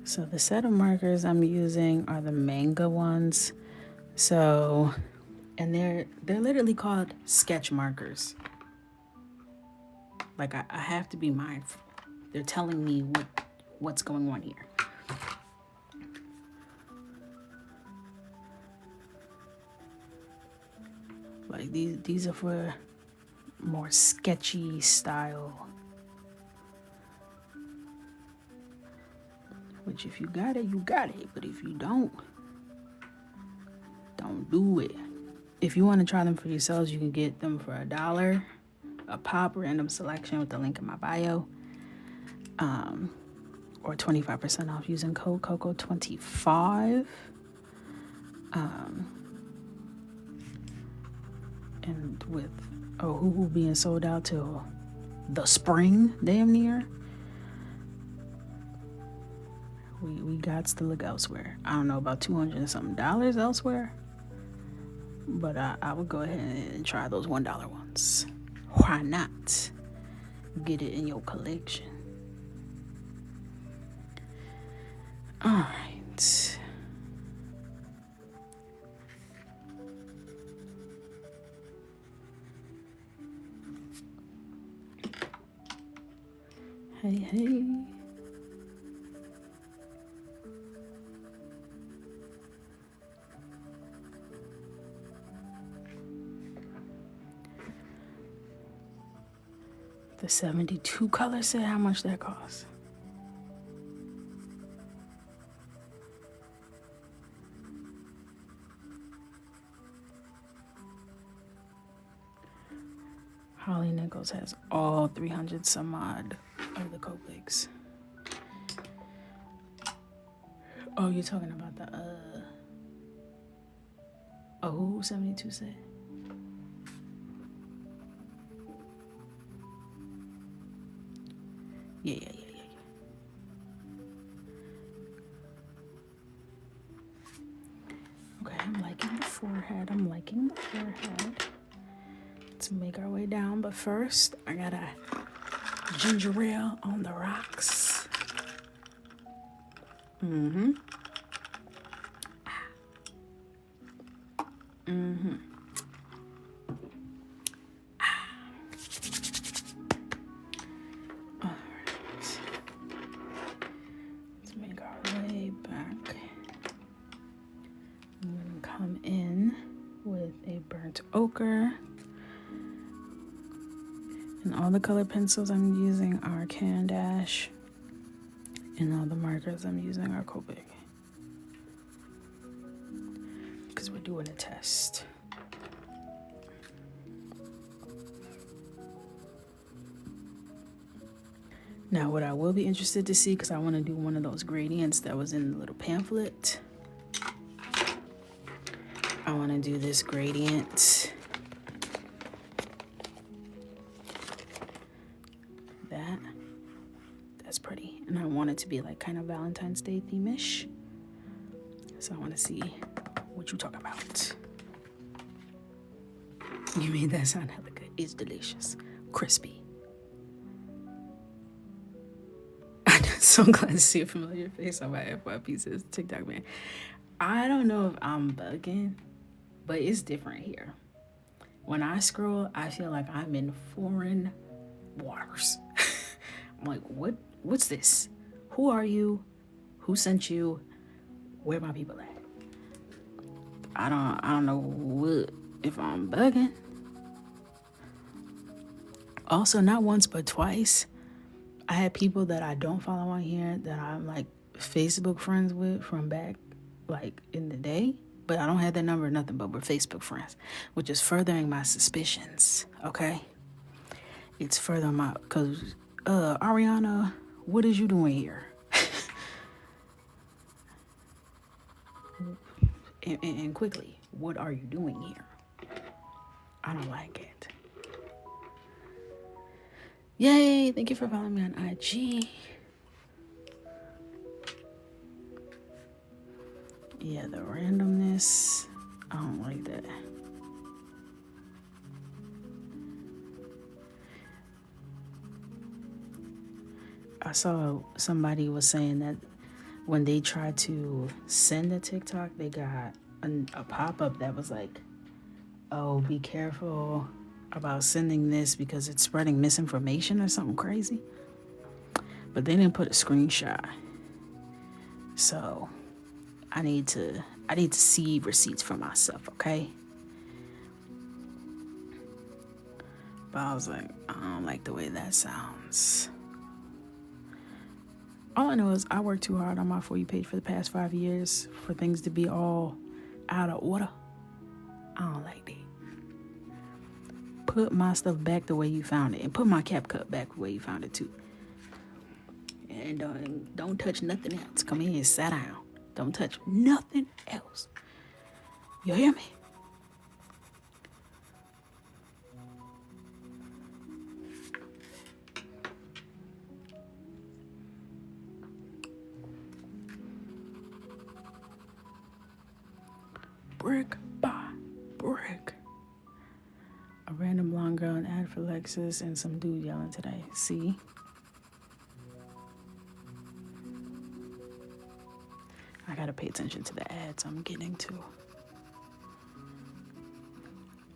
Speaker 1: So the set of markers I'm using are the manga ones. So, and they're literally called sketch markers. Like I have to be mindful. They're telling me what's going on here. Like these are for more sketchy style. Which if you got it, you got it. But if you don't do it. If you want to try them for yourselves, you can get them for $1 a pop, random selection with the link in my bio. Or 25% off using code Coco25. And with Ohuhu being sold out till the spring, damn near, we got to look elsewhere. I don't know about $200 and something elsewhere, but I would go ahead and try those $1 ones. Why not? Get it in your collection. All right. Hey. The 72 color set, how much that costs? Holly Nichols has all 300 some odd of the Copics. Oh, you're talking about the 72 set? Yeah. Okay, I'm liking the forehead. Let's make our way down, but first I got a ginger ale on the rocks. All right. come in with a burnt ochre. And all the color pencils I'm using are Caran d'Ache. And all the markers I'm using are Copic. Because we're doing a test. Now, what I will be interested to see, because I want to do one of those gradients that was in the little pamphlet. I want to do this gradient. That's pretty. And I want it to be like kind of Valentine's Day theme-ish. So I want to see what you talk about. You made that sound hella good. It's delicious. Crispy. I'm so glad to see a familiar face on my FYP, says TikTok man. I don't know if I'm bugging, but it's different here. When I scroll, I feel like I'm in foreign waters. I'm like, what's this? Who are you? Who sent you? Where my people at? I don't know what, if I'm bugging. Also, not once but twice, I had people that I don't follow on here that I'm like Facebook friends with from back like in the day, but I don't have their number or nothing, but we're Facebook friends, which is furthering my suspicions, okay? It's furthering my, because Ariana, what is you doing here? and quickly, what are you doing here? I don't like it. Yay, thank you for following me on IG. Yeah, the randomness, I don't like that. I saw somebody was saying that when they tried to send a TikTok, they got a pop-up that was like, oh, be careful about sending this because it's spreading misinformation or something crazy. But they didn't put a screenshot. So I need to see receipts for myself, okay? But I was like, I don't like the way that sounds. All I know is I worked too hard on my For You page for the past 5 years for things to be all out of order. I don't like that. Put my stuff back the way you found it, and put my CapCut back the way you found it too. And don't touch nothing else. Come in and sit down. Don't touch nothing else. You hear me? Brick by brick. A random blonde girl, an ad for Lexus, and some dude yelling today. See? I gotta pay attention to the ads I'm getting to.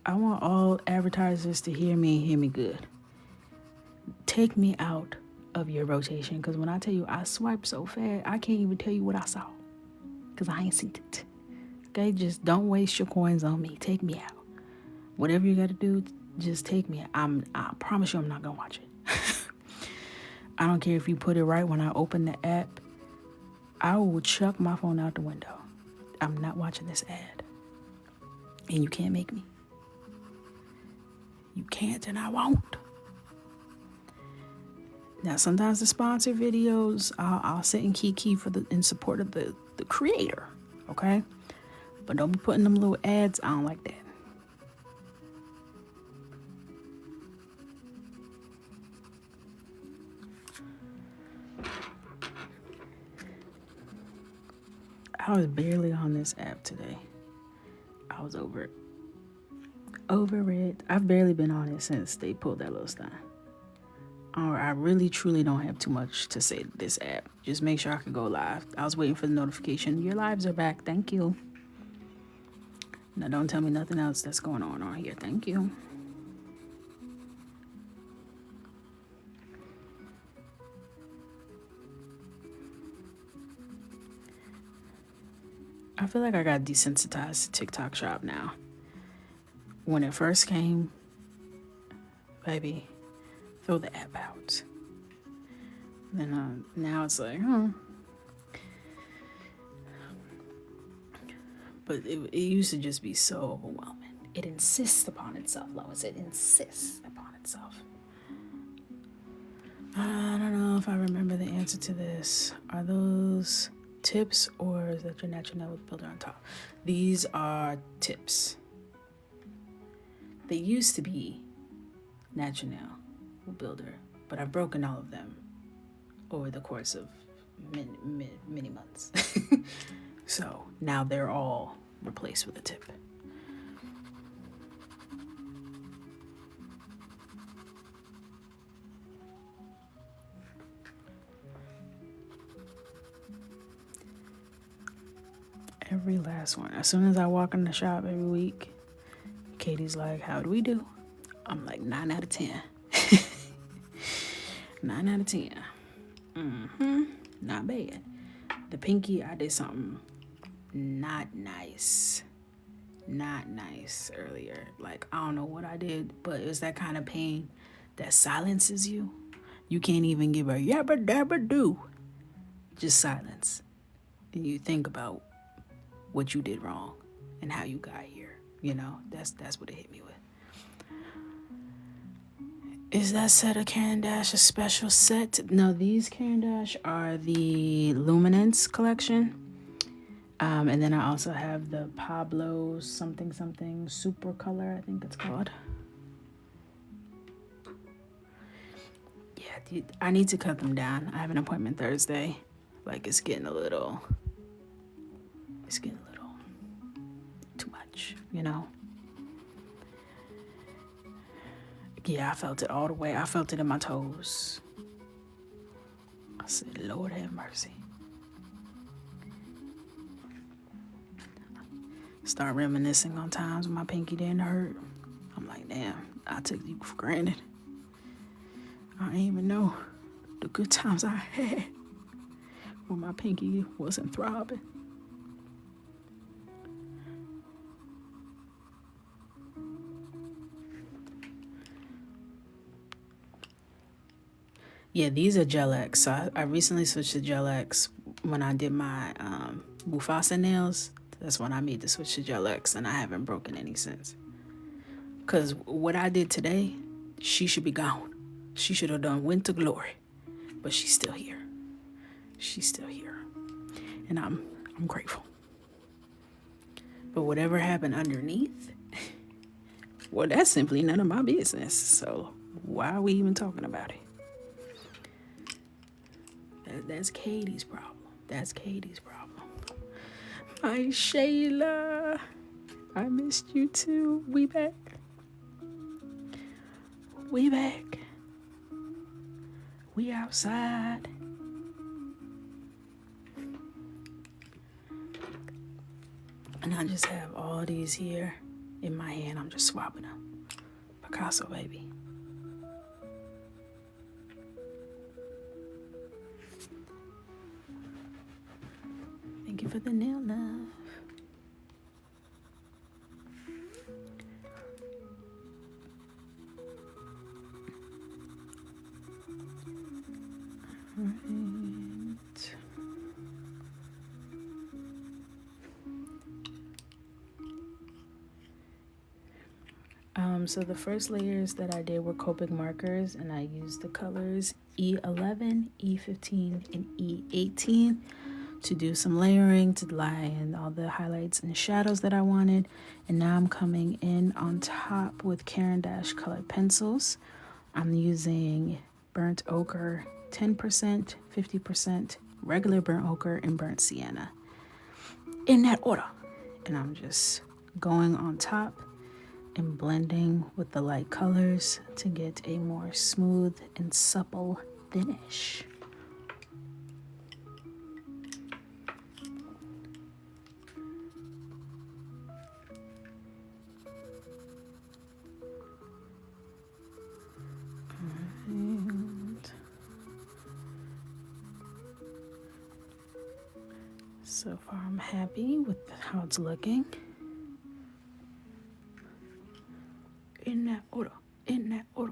Speaker 1: I want all advertisers to hear me good. Take me out of your rotation, because when I tell you I swipe so fast, I can't even tell you what I saw, because I ain't seen it. Okay, just don't waste your coins on me. Take me out. Whatever you gotta do, just take me out. I promise you I'm not gonna watch it. I don't care if you put it right when I open the app. I will chuck my phone out the window. I'm not watching this ad. And you can't make me. You can't, and I won't. Now, sometimes the sponsored videos, I'll sit and key in support of the creator, okay? But don't be putting them little ads. I don't like that. I was barely on this app today. I was over it. I've barely been on it since they pulled that little stunt. I really, truly don't have too much to say to this app. Just make sure I can go live. I was waiting for the notification. Your lives are back. Thank you. Now, don't tell me nothing else that's going on here. Thank you. I feel like I got desensitized to TikTok Shop now. When it first came, baby, throw the app out. Then now it's like, But it used to just be so overwhelming. It insists upon itself, Lois. It insists upon itself. I don't know if I remember the answer to this. Are those tips or is that your natural nail with builder on top? These are tips. They used to be natural nail with builder, but I've broken all of them over the course of many months. So now they're all replaced with a tip. Every last one. As soon as I walk in the shop every week, Katie's like, how do we do? I'm like, 9 out of 10. 9 out of 10. Not bad. The pinky, I did something not nice earlier. Like, I don't know what I did, but it was that kind of pain that silences you. You can't even give a yabba dabba do. Just silence. And you think about what you did wrong and how you got here. You know, that's what it hit me with. Is that set of Caran d'Ache a special set? No, these Caran d'Ache are the Luminance collection. And then I also have the Pablo something super color, I think it's called. Yeah, I need to cut them down. I have an appointment Thursday. Like, it's getting a little too much, you know? Yeah, I felt it all the way. I felt it in my toes. I said, Lord have mercy. Start reminiscing on times when my pinky didn't hurt. I'm like, damn, I took you for granted. I didn't even know the good times I had when my pinky wasn't throbbing. Yeah, these are Gel X. So I recently switched to Gel X when I did my Mufasa nails. That's when I made the switch to Gel X, and I haven't broken any since. Because what I did today, she should be gone. She should have went to glory. But she's still here. She's still here. And I'm grateful. But whatever happened underneath, well, that's simply none of my business. So why are we even talking about it? That's Katie's problem. That's Katie's problem. Hi, Shayla. I missed you too. We back. We back. We outside. And I just have all these here in my hand. I'm just swapping them. Picasso, baby. Thank you for the nail love. So the first layers that I did were Copic markers, and I used the colors E11, E15, and E18 to do some layering, to lie in all the highlights and shadows that I wanted. And now I'm coming in on top with Caran d'Ache colored pencils. I'm using burnt ochre 10%, 50%, regular burnt ochre, and burnt sienna in that order. And I'm just going on top and blending with the light colors to get a more smooth and supple finish. So far, I'm happy with how it's looking. In that order. In that order.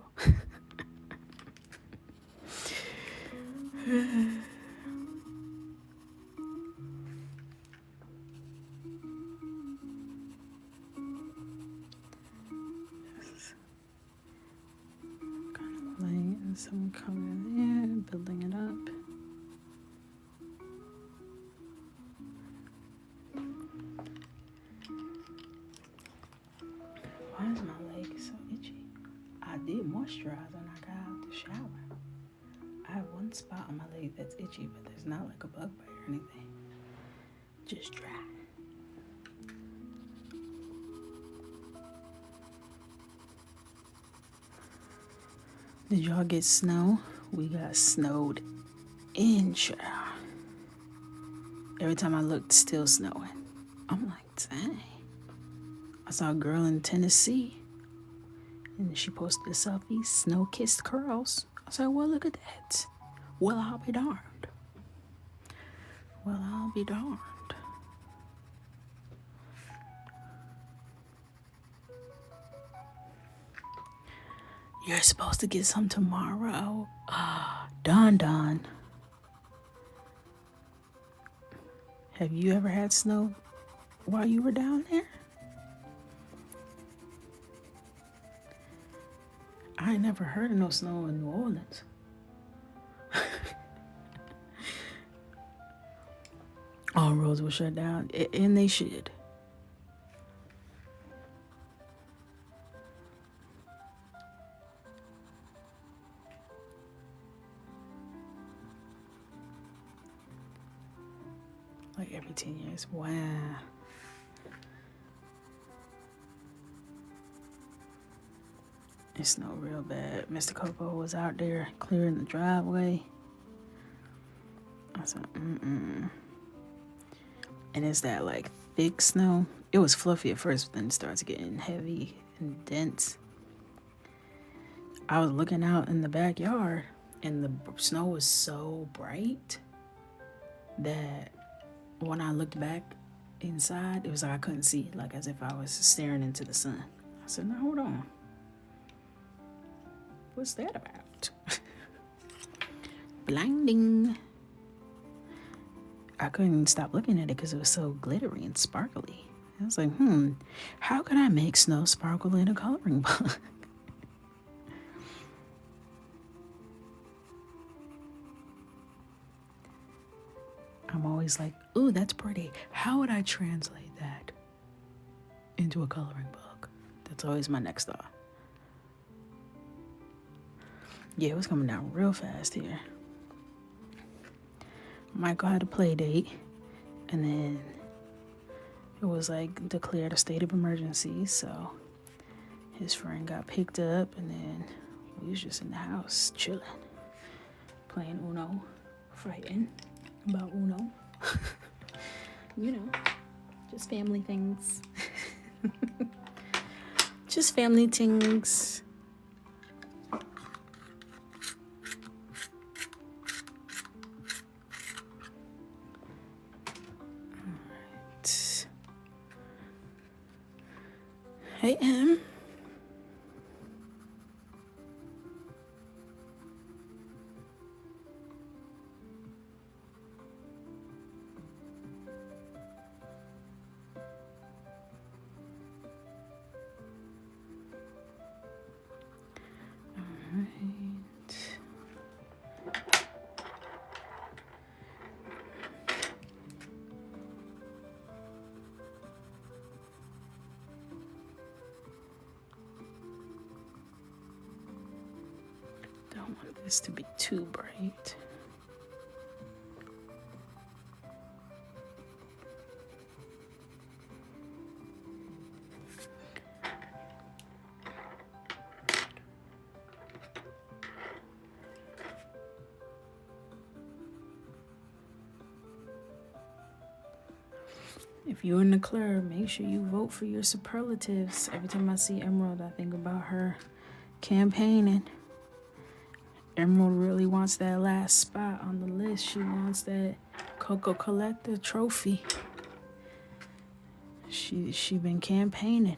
Speaker 1: Kind of laying some color there, building it up. Why is my leg so itchy? I did moisturize when I got out the shower. I have one spot on my leg that's itchy, but there's not like a bug bite or anything. Just dry. Did y'all get snow? We got snowed in, child. Every time I looked, still snowing. I'm like, dang. I saw a girl in Tennessee, and she posted a selfie, snow-kissed curls. I said, well, look at that. Well, I'll be darned. Well, I'll be darned. You're supposed to get some tomorrow. Don. Have you ever had snow while you were down there? I ain't never heard of no snow in New Orleans. All roads were shut down, and they should. Like every 10 years. Wow. It snowed real bad. Mr. Coco was out there clearing the driveway. I said, And it's that like thick snow. It was fluffy at first, but then it starts getting heavy and dense. I was looking out in the backyard, and the snow was so bright that when I looked back inside, it was like I couldn't see, like as if I was staring into the sun. I said, now hold on. What's that about? Blinding. I couldn't stop looking at it because it was so glittery and sparkly. I was like, how can I make snow sparkle in a coloring book? I'm always like, ooh, that's pretty. How would I translate that into a coloring book? That's always my next thought. Yeah, it was coming down real fast here. Michael had a play date, and then it was like declared a state of emergency, so his friend got picked up, and then we was just in the house chilling, playing Uno, fighting about Uno. You know, just family things. Just family things. Hey, Em. Don't want this to be too bright. If you're in the club, make sure you vote for your superlatives. Every time I see Emerald, I think about her campaigning. Emerald really wants that last spot on the list. She wants that Coco Collector trophy. She been campaigning.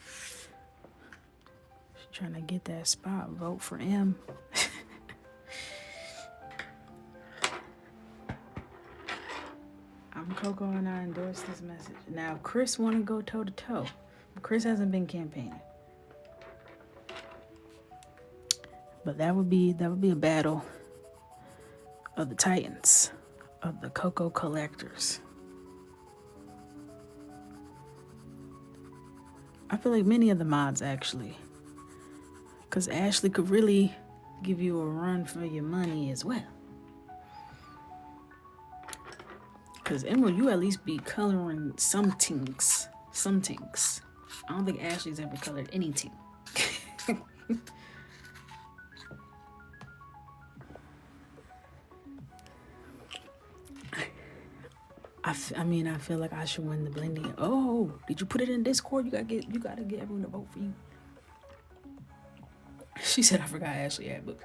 Speaker 1: She's trying to get that spot. Vote for M. I'm Coco and I endorse this message. Now, Chris want to go toe to toe. Chris hasn't been campaigning. But that would be a battle of the titans, of the Coco collectors. I feel like many of the mods actually, because Ashley could really give you a run for your money as well. Because Emerald, you at least be coloring some tinks. I don't think Ashley's ever colored anything. I feel like I should win the blending. Oh, did you put it in Discord? You gotta get everyone to vote for you. She said I forgot Ashley had books.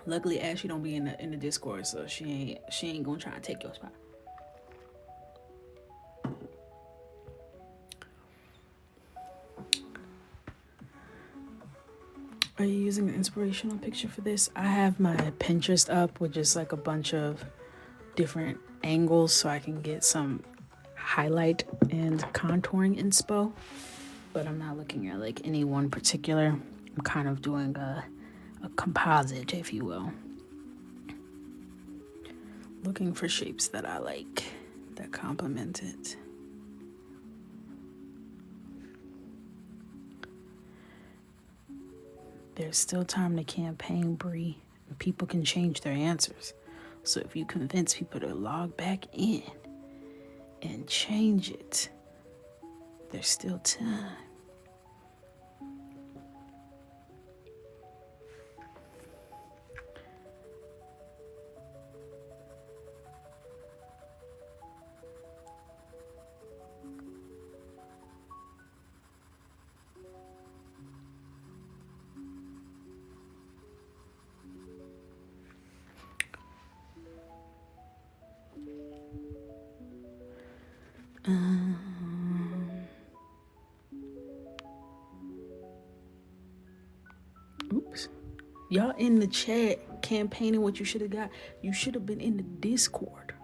Speaker 1: Luckily, Ashley don't be in the Discord, so she ain't gonna try to take your spot. Are you using an inspirational picture for this? I have my Pinterest up with just like a bunch of different angles so I can get some highlight and contouring inspo. But I'm not looking at like any one particular. I'm kind of doing a composite, if you will. Looking for shapes that I like, that complement it. There's still time to campaign, Bree. People can change their answers. So if you convince people to log back in and change it, there's still time. Oops. Y'all in the chat campaigning what you should have got. You should have been in the Discord.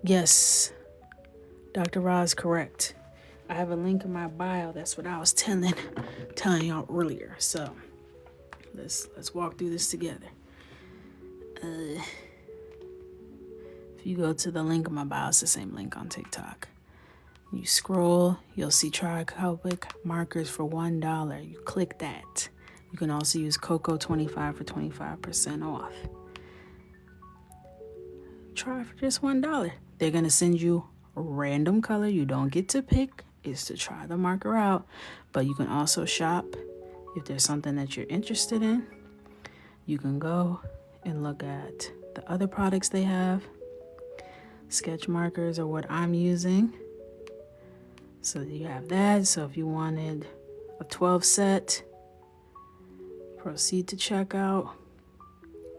Speaker 1: Yes. Dr. Roz, correct. I have a link in my bio. That's what I was telling y'all earlier. So let's walk through this together. If you go to the link in my bio, it's the same link on TikTok. You scroll, you'll see try Copic markers for $1. You click that. You can also use Coco 25 for 25% off. Try for just $1. They're gonna send you a random color. You don't get to pick. It's to try the marker out. But you can also shop if there's something that you're interested in. You can go and look at the other products they have. Sketch markers are what I'm using. So you have that. So if you wanted a 12 set, proceed to checkout.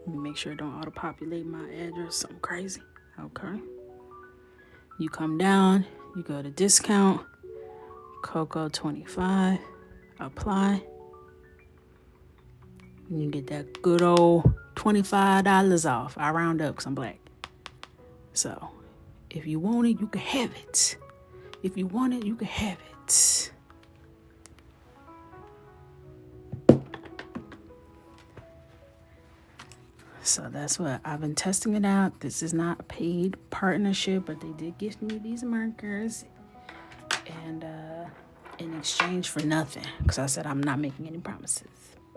Speaker 1: Let me make sure it don't auto-populate my address. Something crazy. Okay. You come down, you go to discount, Coco 25, apply. And you get that good old $25 off. I round up because I'm black. So if you want it, you can have it. If you want it, you can have it. So that's what I've been testing it out. This is not a paid partnership, but they did gift me these markers. And in exchange for nothing, because I said I'm not making any promises.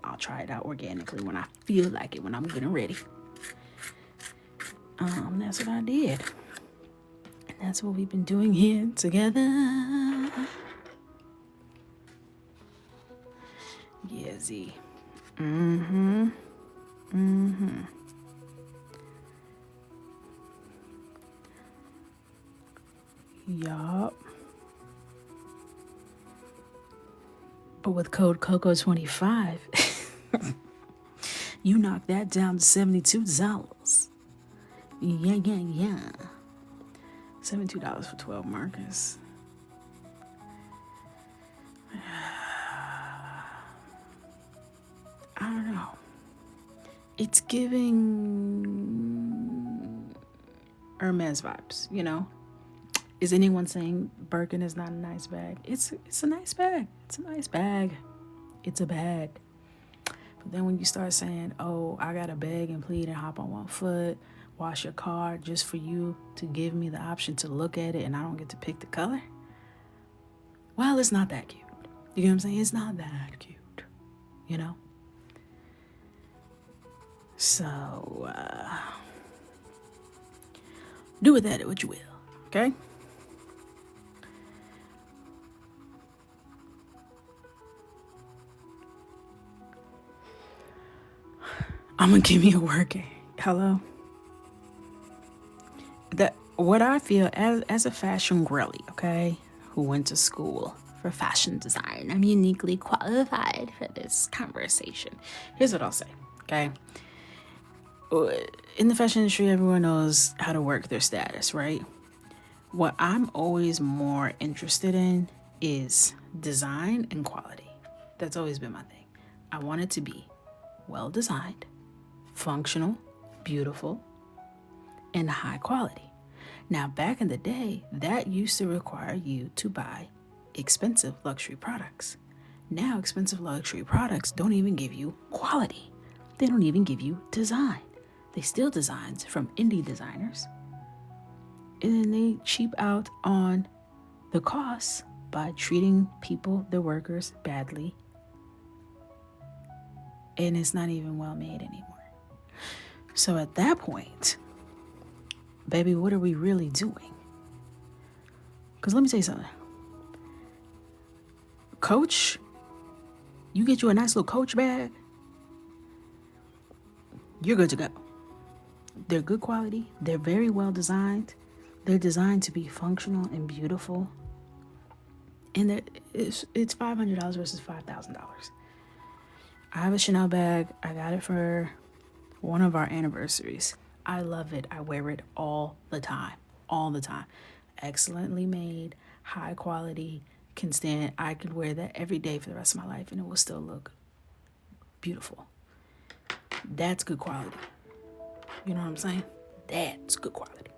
Speaker 1: I'll try it out organically when I feel like it, when I'm good and ready. That's what I did. And that's what we've been doing here together. Yeah, Z. Yup. But with code Coco25, you knock that down to $72. Yeah. $72 for 12 markers. I don't know. It's giving Hermes vibes, you know? Is anyone saying Birkin is not a nice bag? It's a nice bag. It's a nice bag. It's a bag. But then when you start saying, oh, I got to beg and plead and hop on one foot, wash your car just for you to give me the option to look at it and I don't get to pick the color, well, it's not that cute. You know what I'm saying? It's not that cute, you know? So, do with that what you will, okay? I'm gonna give me a working. Hello? What I feel as a fashion girly, okay, who went to school for fashion design, I'm uniquely qualified for this conversation. Here's what I'll say, okay? In the fashion industry, everyone knows how to work their status, right? What I'm always more interested in is design and quality. That's always been my thing. I want it to be well designed, functional, beautiful, and high quality. Now, back in the day, that used to require you to buy expensive luxury products. Now, expensive luxury products don't even give you quality. They don't even give you design. They steal designs from indie designers, and then they cheap out on the costs by treating people, the workers, badly. And it's not even well made anymore. So at that point, baby, what are we really doing? Because let me tell you something. Coach, you get you a nice little Coach bag, you're good to go. They're good quality. They're very well designed. They're designed to be functional and beautiful. And it's $500 versus $5,000. I have a Chanel bag. I got it for one of our anniversaries. I love it. I wear it all the time. All the time. Excellently made, high quality, can stand. I could wear that every day for the rest of my life and it will still look beautiful. That's good quality. You know what I'm saying? That's good quality.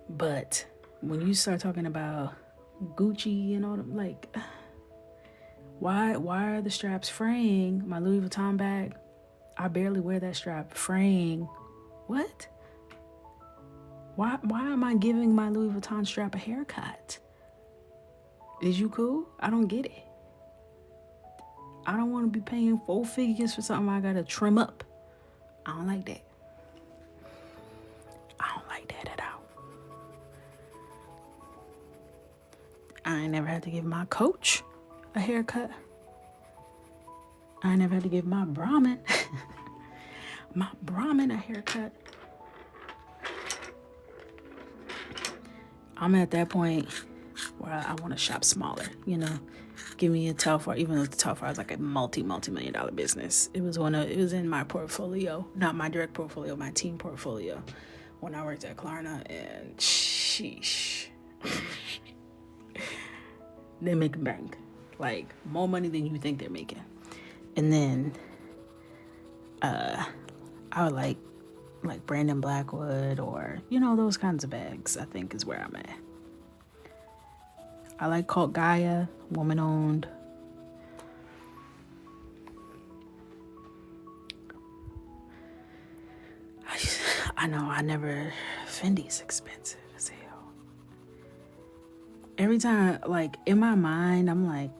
Speaker 1: But when you start talking about Gucci and all them, like, why are the straps fraying? My Louis Vuitton bag, I barely wear that strap. Fraying. What? Why am I giving my Louis Vuitton strap a haircut? Is you cool? I don't get it. I don't want to be paying 4 figures for something I gotta trim up. I don't like that. I don't like that at all. I ain't never had to give my coach a haircut. I ain't never had to give my Brahmin a haircut. I'm at that point where I want to shop smaller, you know. Give me a Telfar, even though the Telfar is like a multi-million dollar business. It was in my portfolio, not my direct portfolio, my team portfolio when I worked at Klarna, and sheesh. They make bank. Like more money than you think they're making. And then I would like Brandon Blackwood or, you know, those kinds of bags, I think is where I'm at. I like Cult Gaia, woman owned. I know Fendi's expensive as hell. Every time, like in my mind, I'm like,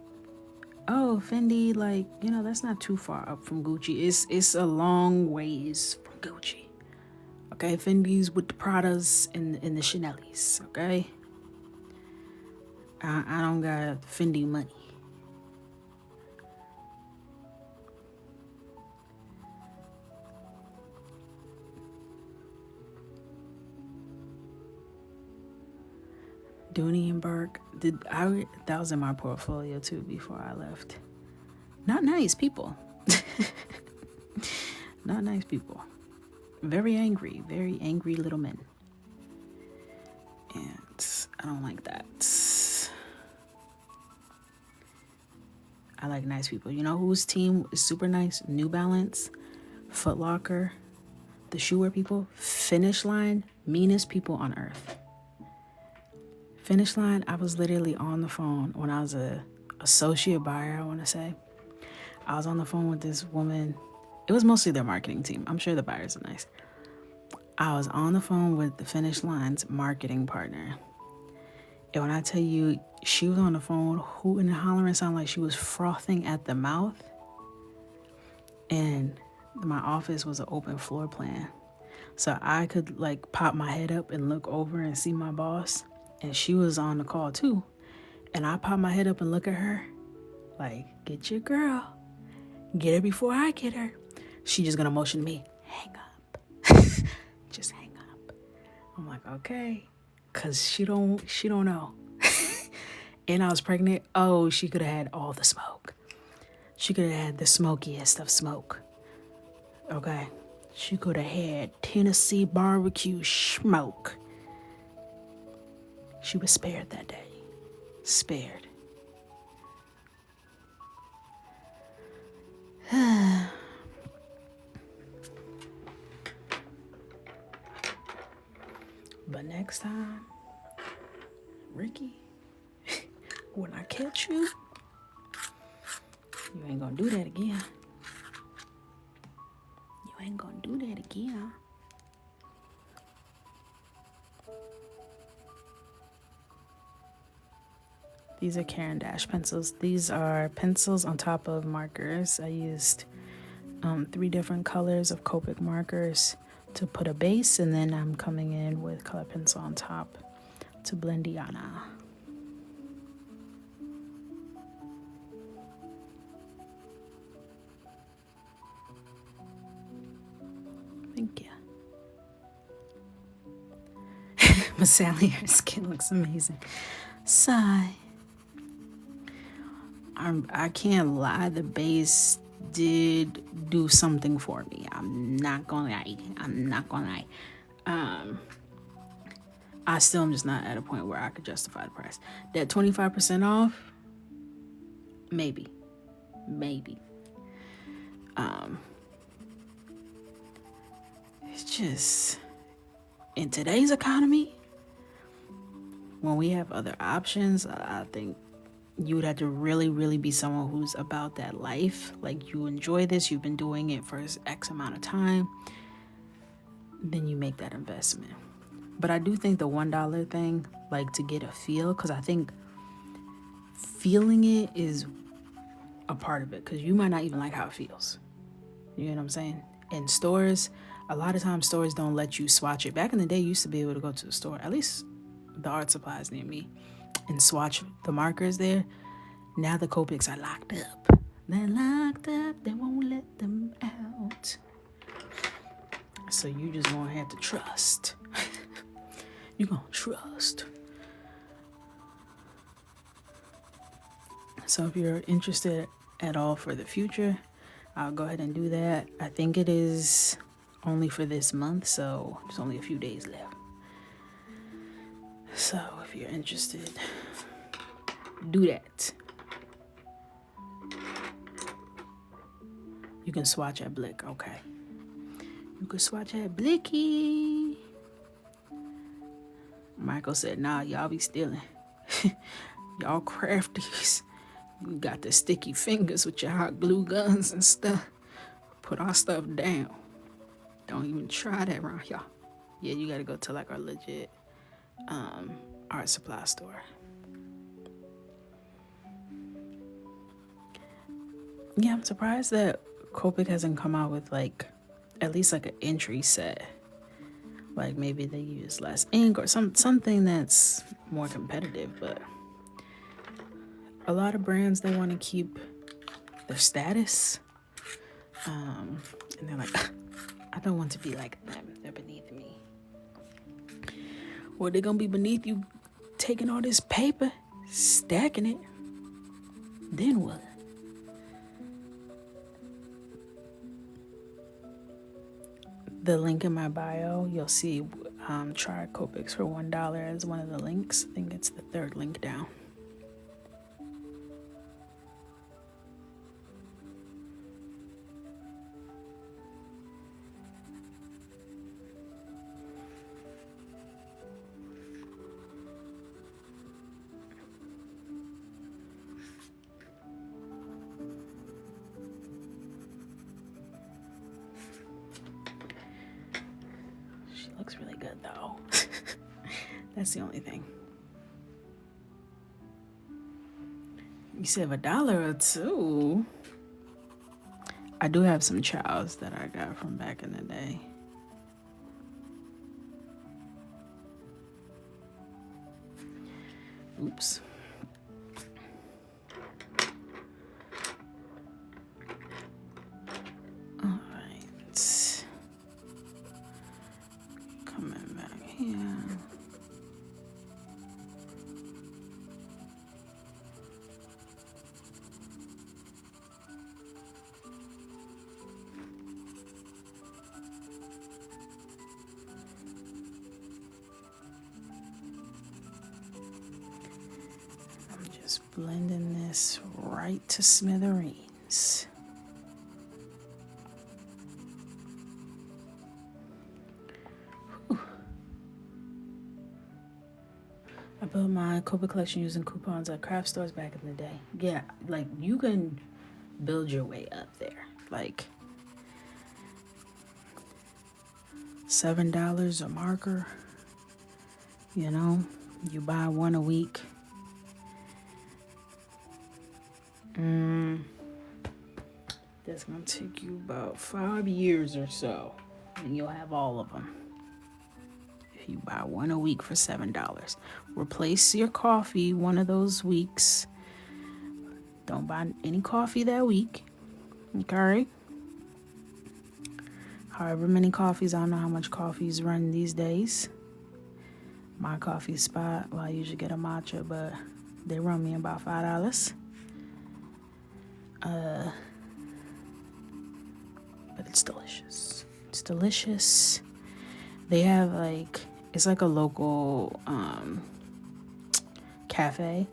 Speaker 1: oh, Fendi, like, you know, that's not too far up from Gucci. It's a long ways from Gucci. Okay, Fendi's with the Pradas and the Chanelis, okay? I don't got Fendi money. Dooney and Burke. That was in my portfolio too before I left. Not nice people. Not nice people. Very angry little men. And I don't like that. I like nice people. You know whose team is super nice? New Balance, Foot Locker, the shoe wear people, Finish Line, meanest people on earth. Finish Line, I was literally on the phone when I was a associate buyer, I want to say. I was on the phone with this woman. It was mostly their marketing team. I'm sure the buyers are nice. I was on the phone with the Finish Line's marketing partner. And when I tell you, she was on the phone hooting and hollering, sounded like she was frothing at the mouth. And my office was an open floor plan. So I could like pop my head up and look over and see my boss. And she was on the call too. And I pop my head up and look at her like, get your girl. Get her before I get her. She just gonna motion to me, hang up. Just hang up. I'm like, okay. Cause she don't know. And I was pregnant. Oh, she could have had all the smoke. She could have had the smokiest of smoke. Okay. She could have had Tennessee barbecue smoke. She was spared that day. Spared. But next time, Ricky, when I catch you, you ain't gonna do that again. You ain't gonna do that again. These are Caran d'Ache pencils. These are pencils on top of markers. I used 3 different colors of Copic markers to put a base, and then I'm coming in with color pencil on top to blend Diana. Thank you. But Sally, her skin looks amazing. Sigh. I can't lie, the base did do something for me. I'm not gonna lie. I still am just not at a point where I could justify the price. That 25% off, maybe. It's just, in today's economy, when we have other options, I think you would have to really, really be someone who's about that life. Like, you enjoy this, you've been doing it for X amount of time, then you make that investment. But I do think the $1 thing, like, to get a feel, because I think feeling it is a part of it, because you might not even like how it feels. You know what I'm saying? In stores, a lot of times stores don't let you swatch it. Back in the day, you used to be able to go to the store, at least the art supplies near me, and swatch the markers there. Now the Copics are locked up. They're locked up. They won't let them out. So you just gonna have to trust. You're gonna trust. So if you're interested at all for the future, I'll go ahead and do that. I think it is only for this month, so there's only a few days left. So if you're interested, do that. You can swatch at Blick, okay. You can swatch at Blicky. Michael said, nah, y'all be stealing. Y'all crafties. You got the sticky fingers with your hot glue guns and stuff. Put our stuff down. Don't even try that around y'all. Yeah, you gotta go to like our legit art supply store. Yeah, I'm surprised that Copic hasn't come out with like at least like an entry set. Like maybe they use less ink or something that's more competitive, but a lot of brands, they want to keep their status. And they're like, I don't want to be like them. They're beneath me. Or they're gonna be beneath you taking all this paper, stacking it. Then what? The link in my bio, you'll see try Copics for $1 as one of the links. I think it's the third link down. Looks really good though. That's the only thing. You save $1 or $2. I do have some chows that I got from back in the day. Oops. All right. Coming back here. I'm just blending this right to smithereens. I built my Copic collection using coupons at craft stores back in the day. Yeah, like you can build your way up there. Like $7 a marker. You know, you buy one a week. That's gonna take you about 5 years or so, and you'll have all of them. You buy one a week for $7. Replace your coffee one of those weeks. Don't buy any coffee that week. Okay? However many coffees, I don't know how much coffees run these days. My coffee spot, well, I usually get a matcha, but they run me about $5. But it's delicious. It's delicious. They have like, it's like a local cafe,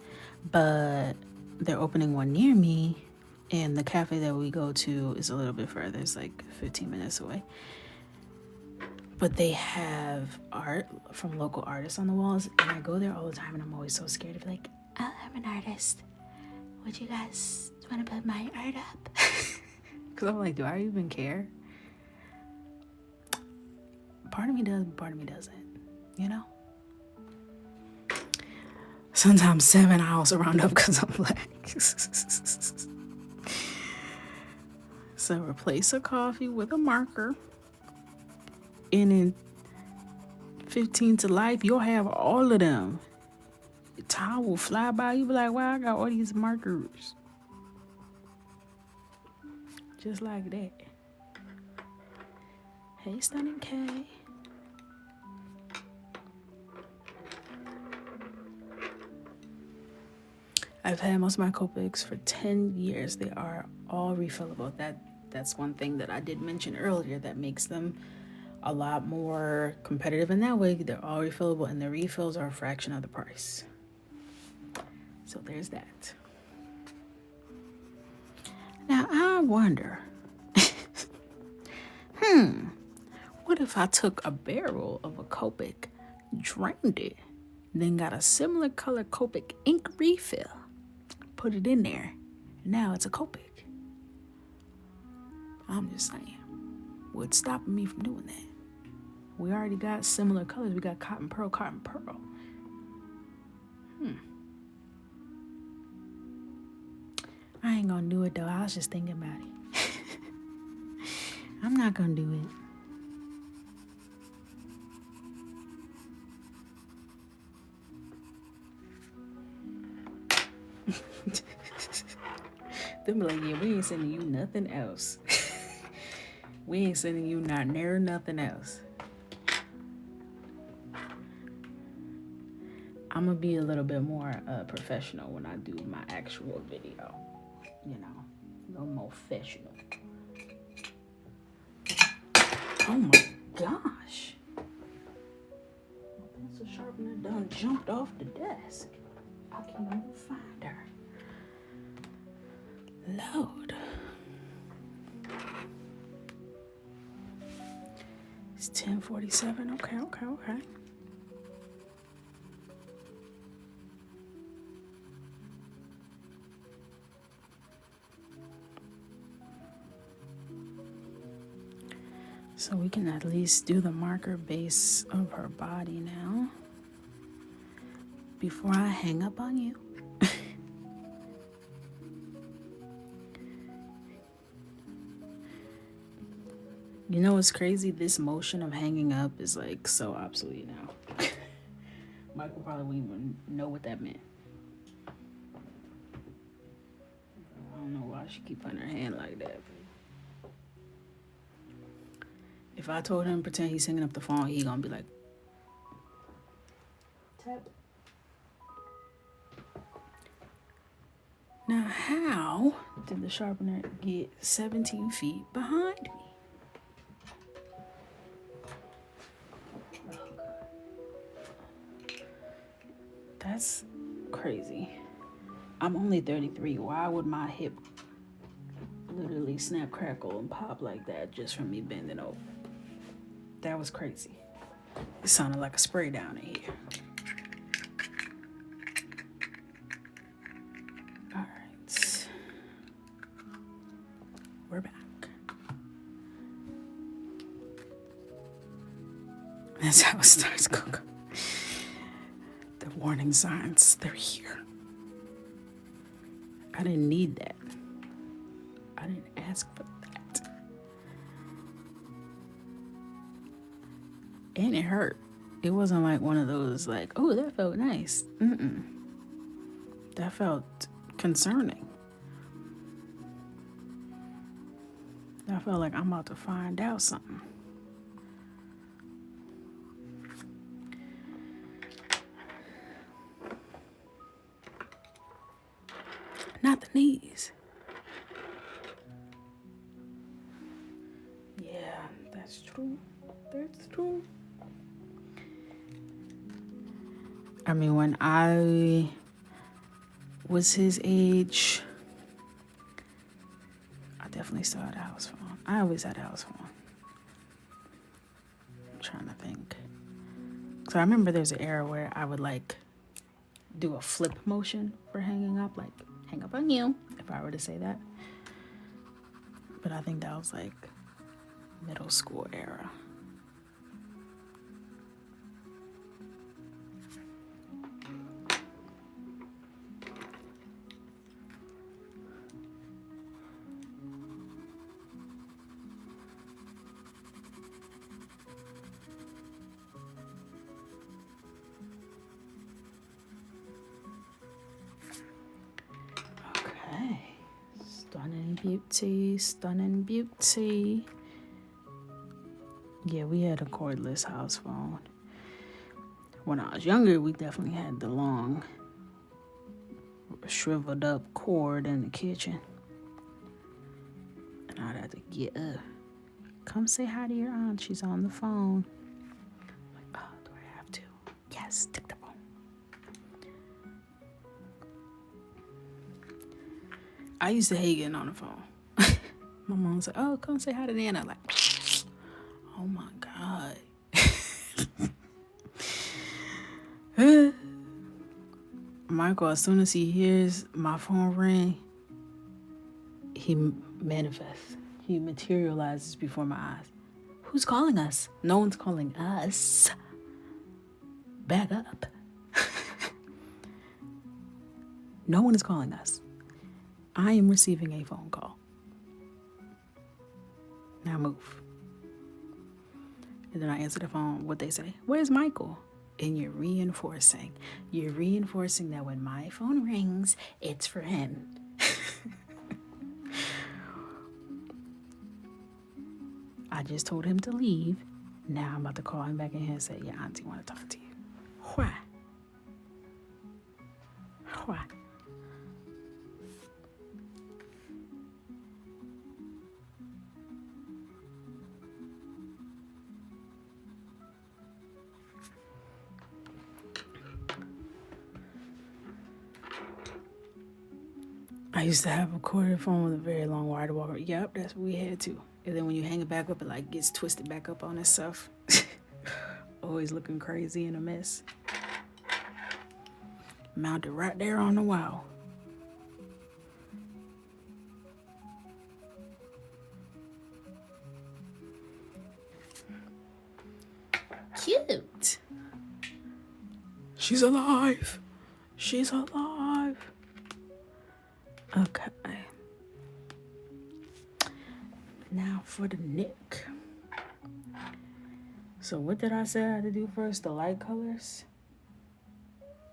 Speaker 1: but they're opening one near me, and the cafe that we go to is a little bit further. It's like 15 minutes away. But they have art from local artists on the walls, and I go there all the time, and I'm always so scared to be like, oh, I'm an artist. Would you guys want to put my art up? Because I'm like, do I even care? Part of me does, part of me doesn't, you know? Sometimes 7 I also round up because I'm black. So replace a coffee with a marker, and in 15 to life, you'll have all of them. Time will fly by. You'll be like, wow, I got all these markers. Just like that. Hey, Stunning K. I've had most of my Copics for 10 years. They are all refillable. That's one thing that I did mention earlier that makes them a lot more competitive in that way. They're all refillable, and the refills are a fraction of the price. So there's that. Now I wonder, what if I took a barrel of a Copic, drained it, then got a similar color Copic ink refill, put it in there, and now it's a Copic? I'm just saying, what's stopping me from doing that? We already got similar colors. We got cotton pearl, cotton pearl. I ain't gonna do it though. I was just thinking about it. I'm not gonna do it. Them be like, yeah, we ain't sending you nothing else. We ain't sending you not near nothing else. I'm gonna be a little bit more professional when I do my actual video. You know, a little more professional. Oh my gosh. My pencil sharpener done jumped off the desk. I can't even find her. Load. It's 10:47. Okay. So we can at least do the marker base of her body now before I hang up on you. You know what's crazy? This motion of hanging up is like so obsolete now. Michael probably wouldn't even know what that meant. I don't know why she keep putting her hand like that. If I told him pretend he's hanging up the phone, he gonna be like, tap. Now how did the sharpener get 17 feet behind me? That's crazy. I'm only 33. Why would my hip literally snap, crackle, and pop like that just from me bending over? That was crazy. It sounded like a spray down in here. All right. We're back. That's how it starts, Coco. The warning signs, they're here. I didn't need that. I didn't ask for that. And it hurt. It wasn't like one of those like, oh, that felt nice. That felt concerning. I felt like I'm about to find out something. Not the knees. Yeah, that's true. That's true. I mean, when I was his age, I definitely still had a house phone. I always had a house phone. I'm trying to think. So I remember there's an era where I would like do a flip motion for hanging up, like hang up on you, if I were to say that. But I think that was like middle school era. Stunning beauty. Yeah, we had a cordless house phone. When I was younger, we definitely had the long, shriveled up cord in the kitchen. And I'd have to get up. Come say hi to your aunt. She's on the phone. I'm like, oh, do I have to? Yes, take the phone. I used to hate getting on the phone. My mom was like, oh, come say hi to Nana. I'm like, oh my God. Michael, as soon as he hears my phone ring, he manifests. He materializes before my eyes. Who's calling us? No one's calling us. Back up. No one is calling us. I am receiving a phone call. Now move. And then I answer the phone. What they say? Where's Michael? And you're reinforcing. You're reinforcing that when my phone rings, it's for him. I just told him to leave. Now I'm about to call him back in here and say, your auntie want to talk to you. Why? cry. I used to have a corded phone with a very long wire to walk around. Yep, that's what we had too. And then when you hang it back up, it like gets twisted back up on itself. Always looking crazy in a mess. Mounted right there on the wall. Cute. She's alive. She's alive. Okay. Now for the neck. So what did I say I had to do first? The light colors?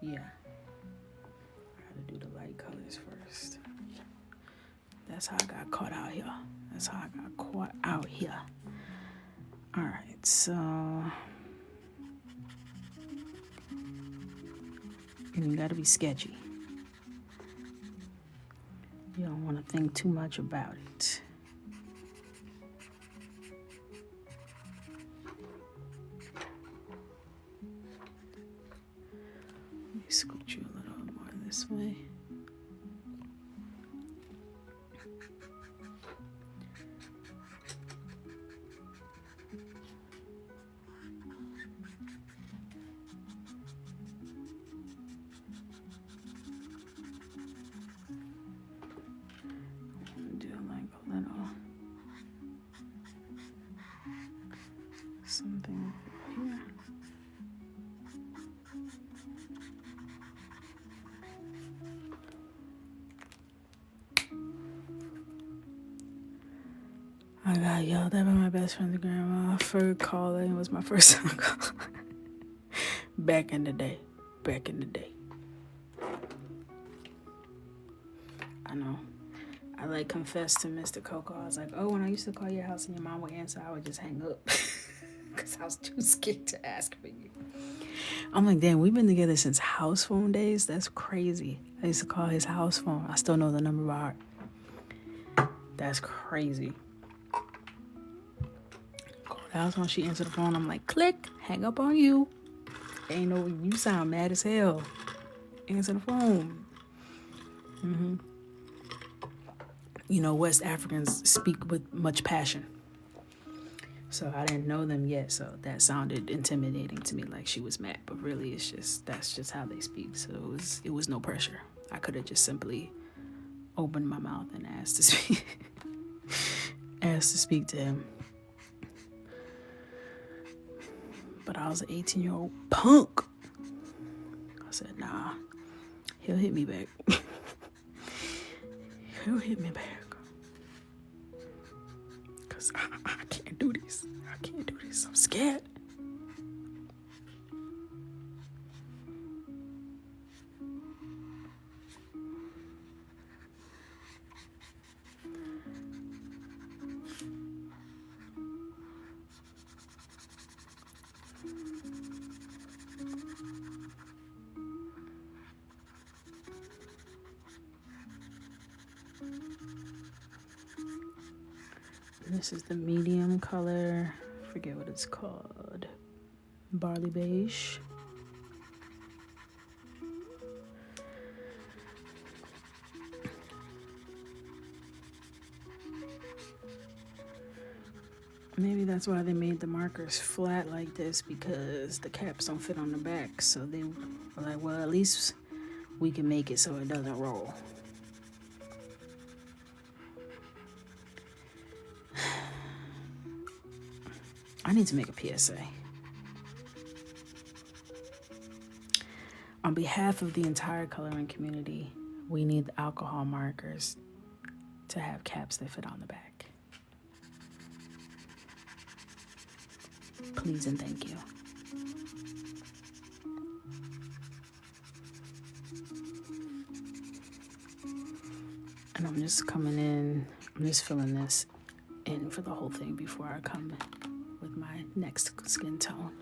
Speaker 1: Yeah. I had to do the light colors first. That's how I got caught out here. That's how I got caught out here. Alright, so... And you gotta be sketchy. You don't want to think too much about it. Let me scoot you a little more this way. Something here. I got yelled at by my best friend's grandma for calling. It was my first time calling. Back in the day. I know. I like confessed to Mr. Coco. I was like, oh, when I used to call your house and your mom would answer, I would just hang up. Because I was too scared to ask for you. I'm like, damn, we've been together since house phone days. That's crazy. I used to call his house phone. I still know the number by heart. That's crazy. Call the house phone. She answered the phone. I'm like, click, hang up on you. Ain't no, you sound mad as hell. Answer the phone. You know, West Africans speak with much passion. So I didn't know them yet, so that sounded intimidating to me, like she was mad. But really, that's just how they speak. So it was no pressure. I could have just simply opened my mouth and asked to speak to him. But I was an 18-year-old punk. I said, nah, he'll hit me back. He'll hit me back. Because I can't do this. I'm scared. This is the medium color. I forget what it's called. Barley beige. Maybe that's why they made the markers flat like this, because the caps don't fit on the back. So they were like, well, at least we can make it so it doesn't roll. I need to make a PSA. On behalf of the entire coloring community, we need the alcohol markers to have caps that fit on the back. Please and thank you. And I'm just coming in, I'm just filling this in for the whole thing before I come with my next skin tone.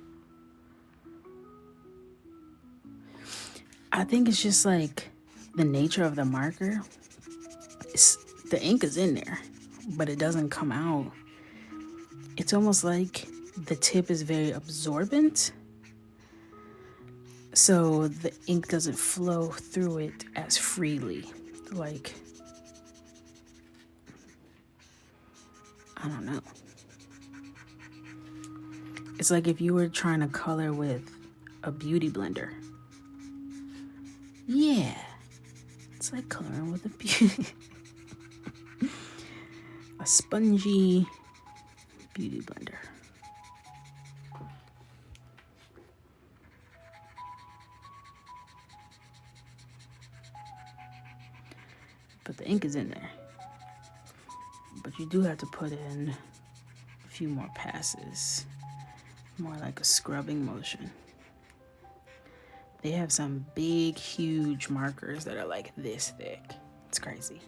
Speaker 1: I think it's just like the nature of the marker, the ink is in there, but it doesn't come out. It's almost like the tip is very absorbent, so the ink doesn't flow through it as freely. Like, I don't know. It's like if you were trying to color with a beauty blender. Yeah, it's like coloring with a spongy beauty blender. But the ink is in there. But you do have to put in a few more passes, more like a scrubbing motion. They have some big, huge markers that are like this thick. It's crazy.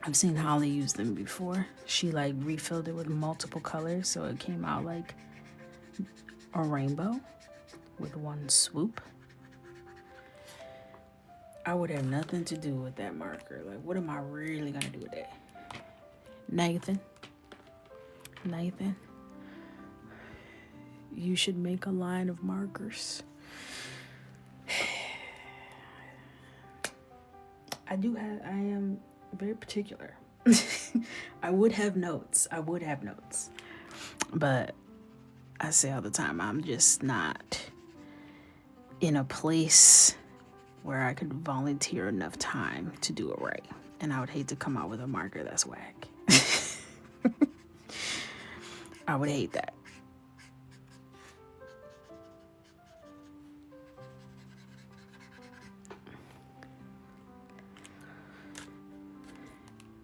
Speaker 1: I've seen Holly use them before. She like refilled it with multiple colors, so it came out like a rainbow with one swoop. I would have nothing to do with that marker. Like, what am I really gonna do with that? Nathan, you should make a line of markers. I am very particular. I would have notes, but I say all the time, I'm just not in a place where I could volunteer enough time to do it right. And I would hate to come out with a marker that's whack. I would hate that.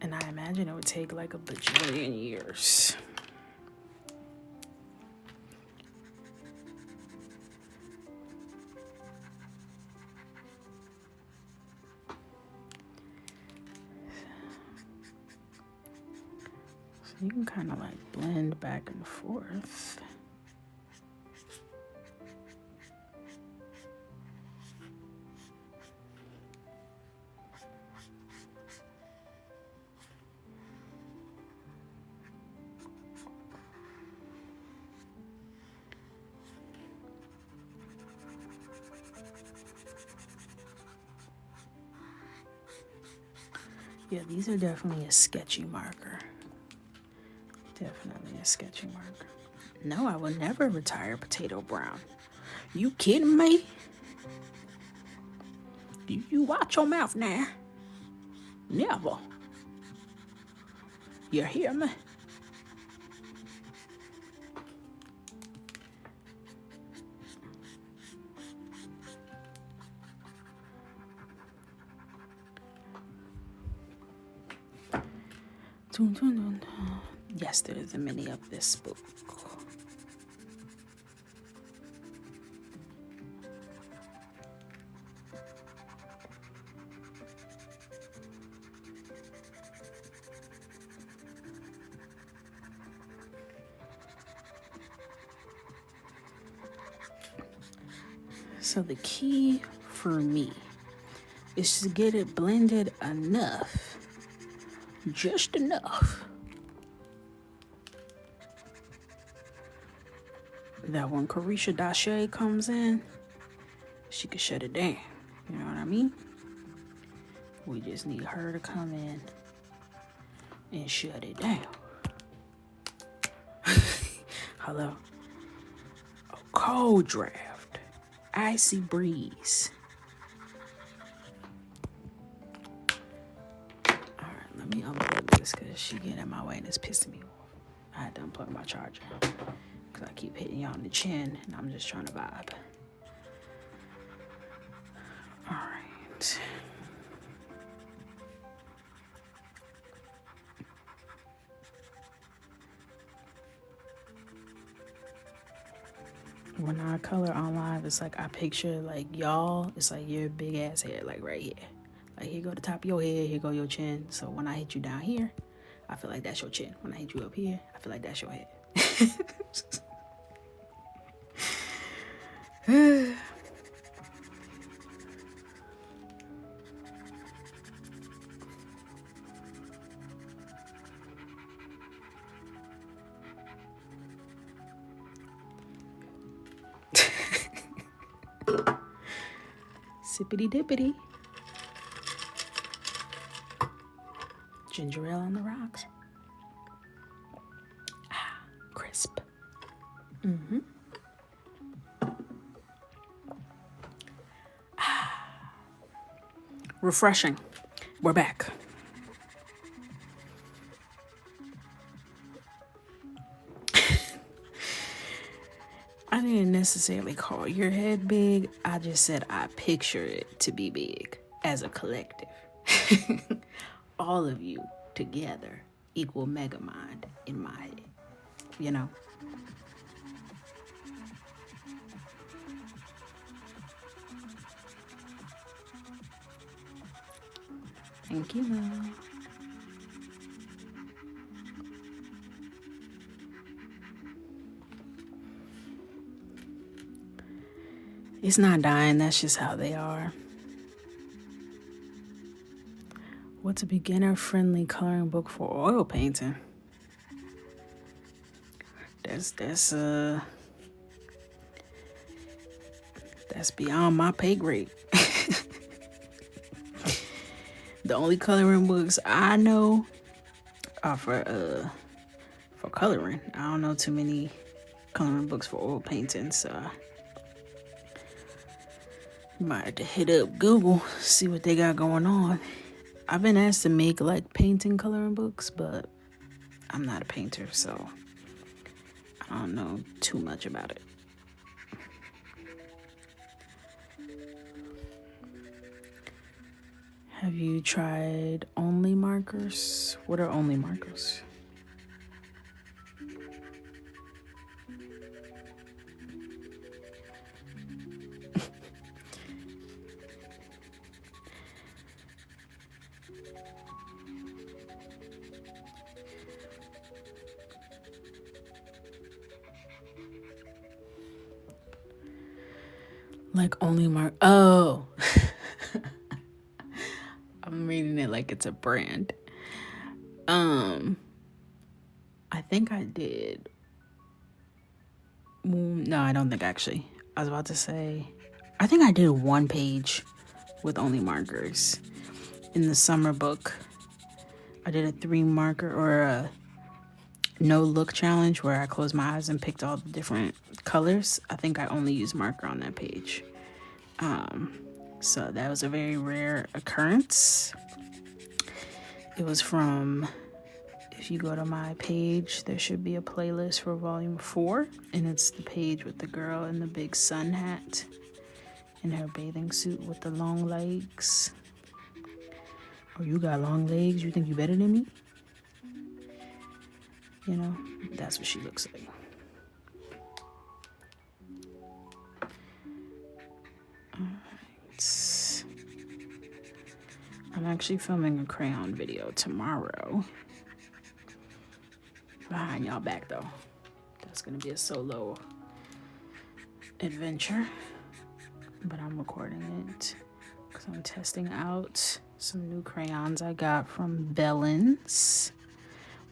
Speaker 1: And I imagine it would take like a bajillion years. So you can kind of like blend back and forth. Yeah, these are definitely a sketchy marker. Definitely a sketchy marker. No, I will never retire potato brown. You kidding me? You watch your mouth now. Never. You hear me? Yes, there is a mini of this book. So the key for me is to get it blended enough, just enough, that when Carisha Dashe comes in, she could shut it down. You know what I mean? We just need her to come in and shut it down. Hello? A cold draft. Icy breeze. Alright, let me unplug this because she getting in my way and it's pissing me off. I had to unplug my charger because I keep hitting you on the chin and I'm just trying to vibe. Alright. When I color on live, it's like I picture like y'all, it's like your big ass head, like right here. Like here go the top of your head, here go your chin. So when I hit you down here, I feel like that's your chin. When I hit you up here, I feel like that's your head. Sippity dippity. Ginger ale on the rocks. Ah, crisp. Refreshing. We're back. I didn't necessarily call your head big. I just said I picture it to be big as a collective. All of you together equal mega mind in my head, you know? Thank you, love. It's not dying, that's just how they are. What's a beginner-friendly coloring book for oil painting? That's beyond my pay grade. The only coloring books I know are for coloring. I don't know too many coloring books for oil painting, so might have to hit up Google, see what they got going on. I've been asked to make like painting coloring books, but I'm not a painter, so I don't know too much about it. Have you tried only markers? What are only markers? Like only oh. I'm reading it like it's a brand. I think I did. No, I don't think actually. I was about to say, I think I did one page with only markers in the summer book. I did a 3 marker or a no look challenge where I closed my eyes and picked all the different colors. I think I only used marker on that page. So that was a very rare occurrence. It was from, if you go to my page, there should be a playlist for volume 4, and it's the page with the girl in the big sun hat in her bathing suit with the long legs. Oh, you got long legs? You think you better than me? You know, that's what she looks like. I'm actually filming a crayon video tomorrow. Behind y'all back though. That's gonna be a solo adventure. But I'm recording it because I'm testing out some new crayons I got from Bellins.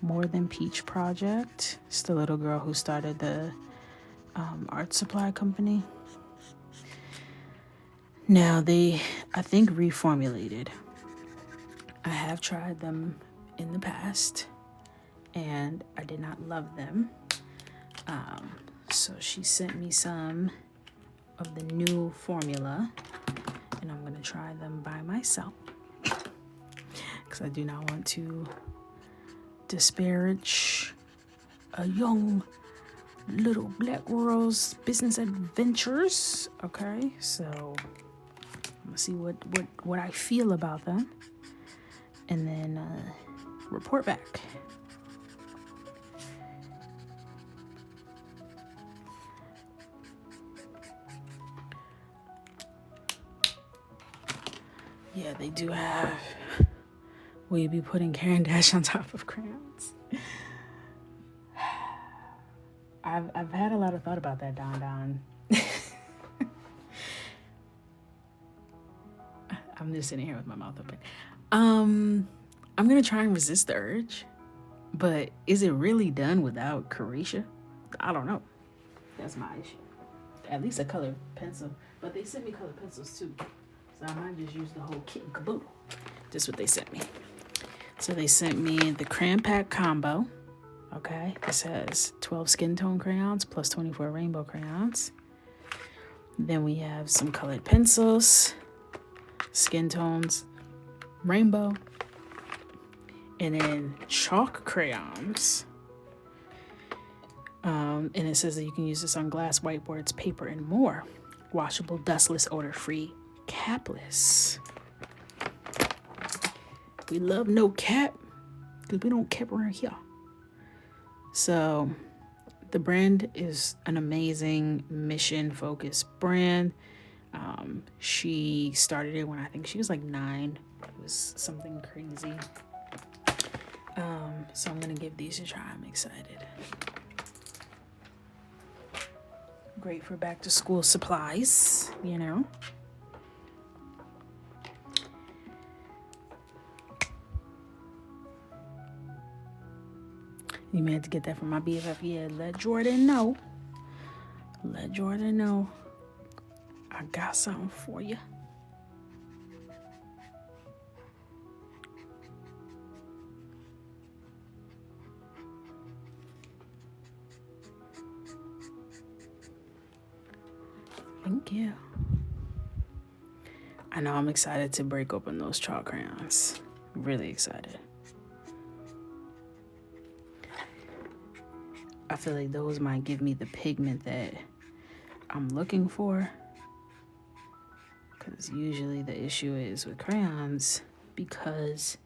Speaker 1: More Than Peach Project. It's the little girl who started the art supply company. Now they, I think, reformulated. I have tried them in the past and I did not love them. So she sent me some of the new formula and I'm gonna try them by myself because I do not want to disparage a young little black girl's business adventures. Okay, so I'm gonna see what I feel about them and then report back. Yeah, they do have, will you be putting Karen Dash on top of crayons? I've had a lot of thought about that, Don. I'm just sitting here with my mouth open. I'm gonna try and resist the urge, but is it really done without Carisha? I don't know. That's my issue. at least a colored pencil. But they sent me colored pencils too. So I might just use the whole kit and caboodle. This is what they sent me. So they sent me the crayon pack combo. Okay, this has 12 skin tone crayons plus 24 rainbow crayons. Then we have some colored pencils, skin tones, rainbow, and then chalk crayons. And it says that you can use this on glass, whiteboards, paper, and more. Washable, dustless, odor-free, capless. We love no cap because we don't cap around here. So the brand is an amazing mission-focused brand. She started it when I think she was like 9. It was something crazy. So I'm gonna give these a try. I'm excited. Great for back to school supplies, you know. You may have to get that from my BFF. Yeah, let Jordan know. Let Jordan know. I got something for you. Thank you. I know I'm excited to break open those chalk crayons. Really excited. I feel like those might give me the pigment that I'm looking for. Because usually the issue is with crayons, because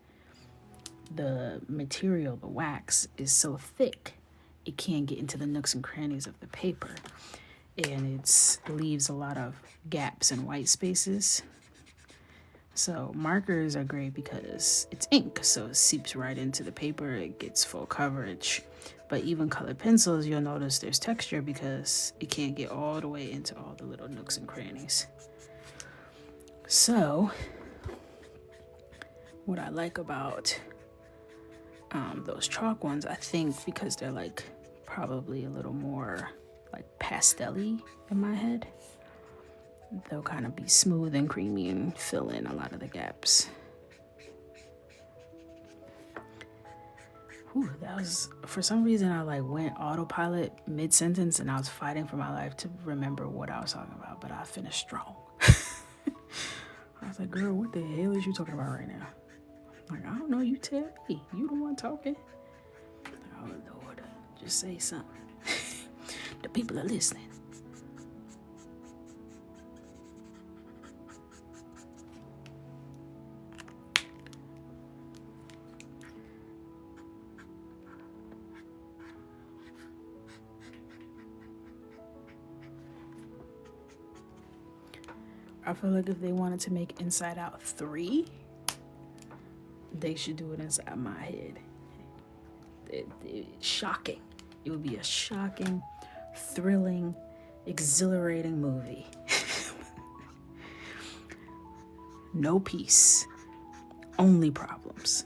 Speaker 1: the material, the wax, is so thick, it can't get into the nooks and crannies of the paper. And it leaves a lot of gaps and white spaces. So markers are great because it's ink, so it seeps right into the paper, it gets full coverage. But even colored pencils, you'll notice there's texture because it can't get all the way into all the little nooks and crannies. So what I like about those chalk ones, I think because they're like probably a little more like pastel-y in my head, they'll kind of be smooth and creamy and fill in a lot of the gaps. Whew, that was, for some reason I like went autopilot mid-sentence and I was fighting for my life to remember what I was talking about, but I finished strong. I was like, girl, what the hell is you talking about right now? I'm like, I don't know, you tell me. You the one talking. Oh Lord, just say something. The people are listening. I feel like if they wanted to make Inside Out 3, they should do it inside my head. It's shocking. It would be a shocking, thrilling, exhilarating movie. No peace, only problems.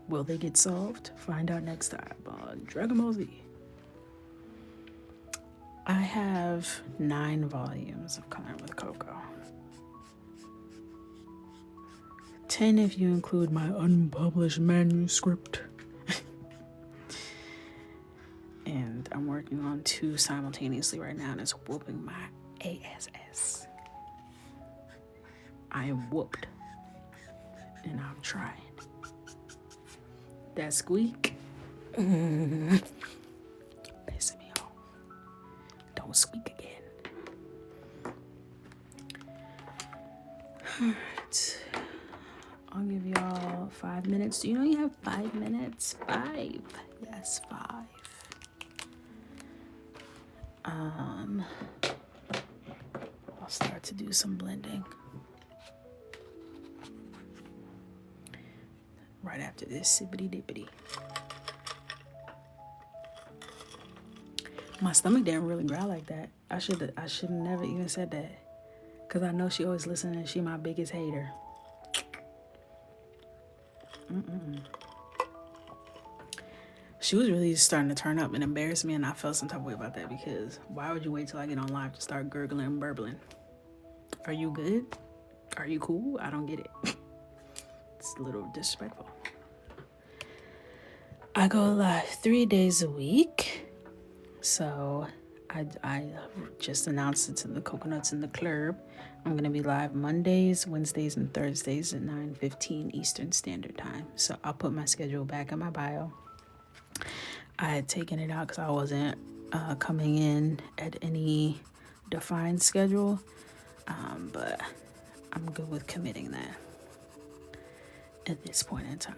Speaker 1: Will they get solved? Find out next time on Dragon Ball Z. I have 9 volumes of Coloring with Coco. 10 if you include my unpublished manuscript. And I'm working on 2 simultaneously right now, and it's whooping my ass. I am whooped, and I'm trying. That squeak, pissing me off. Don't squeak again. Alright, I'll give y'all 5 minutes. Do you know you have 5 minutes? 5. Yes, 5. I'll start to do some blending right after this sippity dippity. My stomach didn't really growl like that. I should have never even said that, because I know she always listens and she my biggest hater. She was really starting to turn up and embarrass me, and I felt some type of way about that because why would you wait till I get on live to start gurgling and burbling? Are you good? Are you cool? I don't get it. It's a little disrespectful. I go live 3 days a week. So I just announced it to the coconuts in the club. I'm going to be live Mondays, Wednesdays, and Thursdays at 9:15 Eastern Standard Time. So I'll put my schedule back in my bio. I had taken it out because I wasn't coming in at any defined schedule. But I'm good with committing that at this point in time.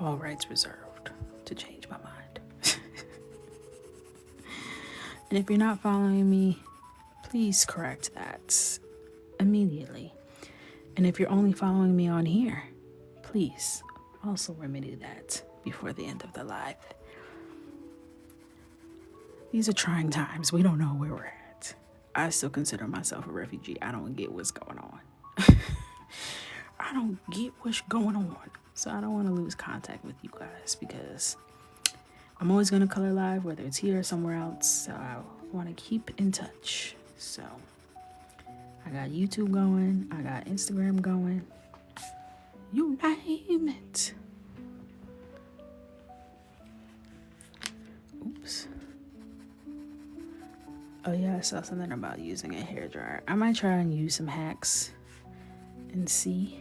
Speaker 1: All rights reserved to change my mind. And if you're not following me, please correct that immediately. And if you're only following me on here, please also remedy that before the end of the live. These are trying times. We don't know where we're at. I still consider myself a refugee. I don't get what's going on. I don't get what's going on. So I don't want to lose contact with you guys because I'm always going to color live, whether it's here or somewhere else. So I want to keep in touch. So I got YouTube going. I got Instagram going. You name it. Oops. Oh yeah, I saw something about using a hairdryer. I might try and use some hacks and see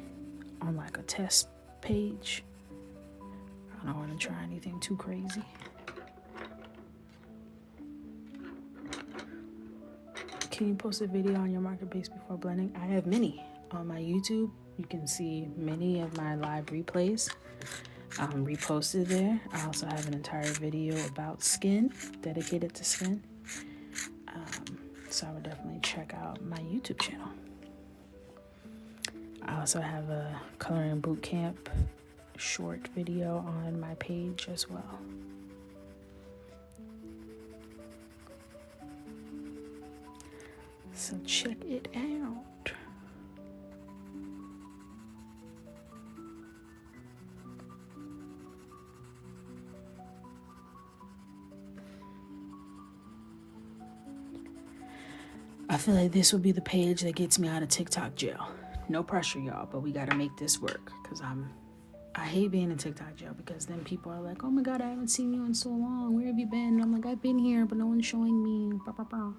Speaker 1: on like a test page. I don't want to try anything too crazy. Can you post a video on your market base before blending? I have many on my YouTube. You can see many of my live replays reposted there. I also have an entire video about skin, dedicated to skin. So I would definitely check out my YouTube channel. I also have a coloring boot camp short video on my page as well. So check it out. I feel like this will be the page that gets me out of TikTok jail. No pressure, y'all, but we gotta make this work because I hate being in TikTok jail because then people are like, oh my God, I haven't seen you in so long. Where have you been? And I'm like, I've been here, but no one's showing me. Bah, bah, bah.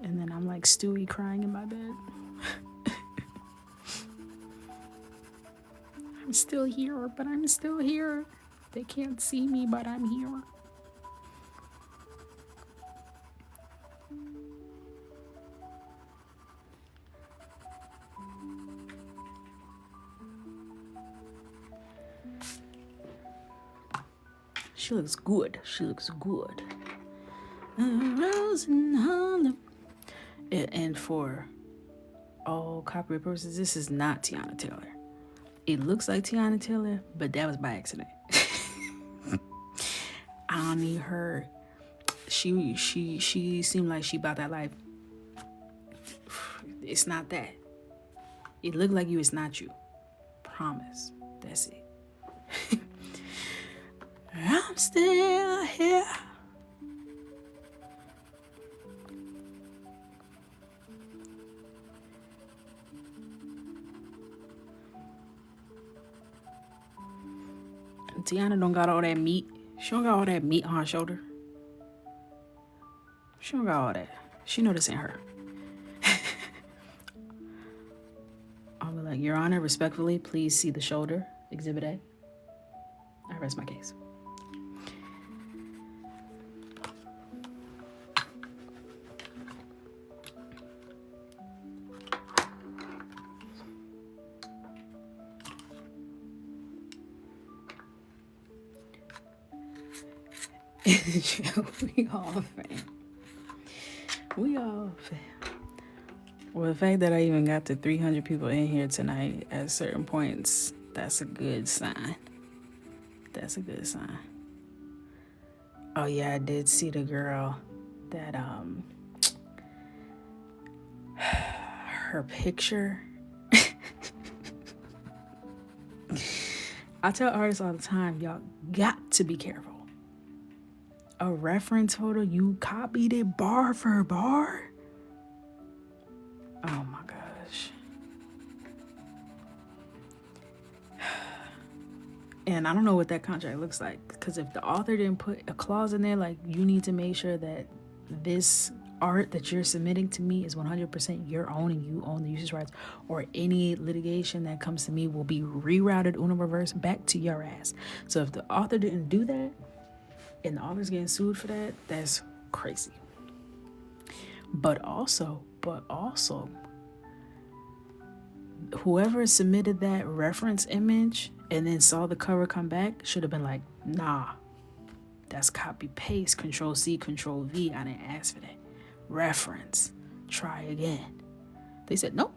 Speaker 1: And then I'm like Stewie crying in my bed. I'm still here, but I'm still here. They can't see me, but I'm here. She looks good. She looks good. Rose in Harlem. And for all copyright purposes, this is not Tiana Taylor. It looks like Tiana Taylor, but that was by accident. I don't need her. She seemed like she about that life. It's not that. It looked like you. It's not you. Promise. That's it. I'm still here. Tiana don't got all that meat. She don't got all that meat on her shoulder. She don't got all that. She know this ain't her. I'll be like, Your Honor, respectfully, please see the shoulder. Exhibit A. I rest my case. We all fam. We all fam. Well, the fact that I even got to 300 people in here tonight at certain points, that's a good sign. That's a good sign. Oh yeah, I did see the girl that her picture I tell artists all the time, y'all got to be careful. A reference photo, you copied it bar for bar? Oh my gosh. And I don't know what that contract looks like, because if the author didn't put a clause in there, like, you need to make sure that this art that you're submitting to me is 100% your own and you own the usage rights, or any litigation that comes to me will be rerouted uno reverse back to your ass. So if the author didn't do that and the author's getting sued for that, that's crazy. But also, whoever submitted that reference image and then saw the cover come back should have been like, nah, that's copy paste, Control C, Control V. I didn't ask for that. Reference. Try again. They said, nope,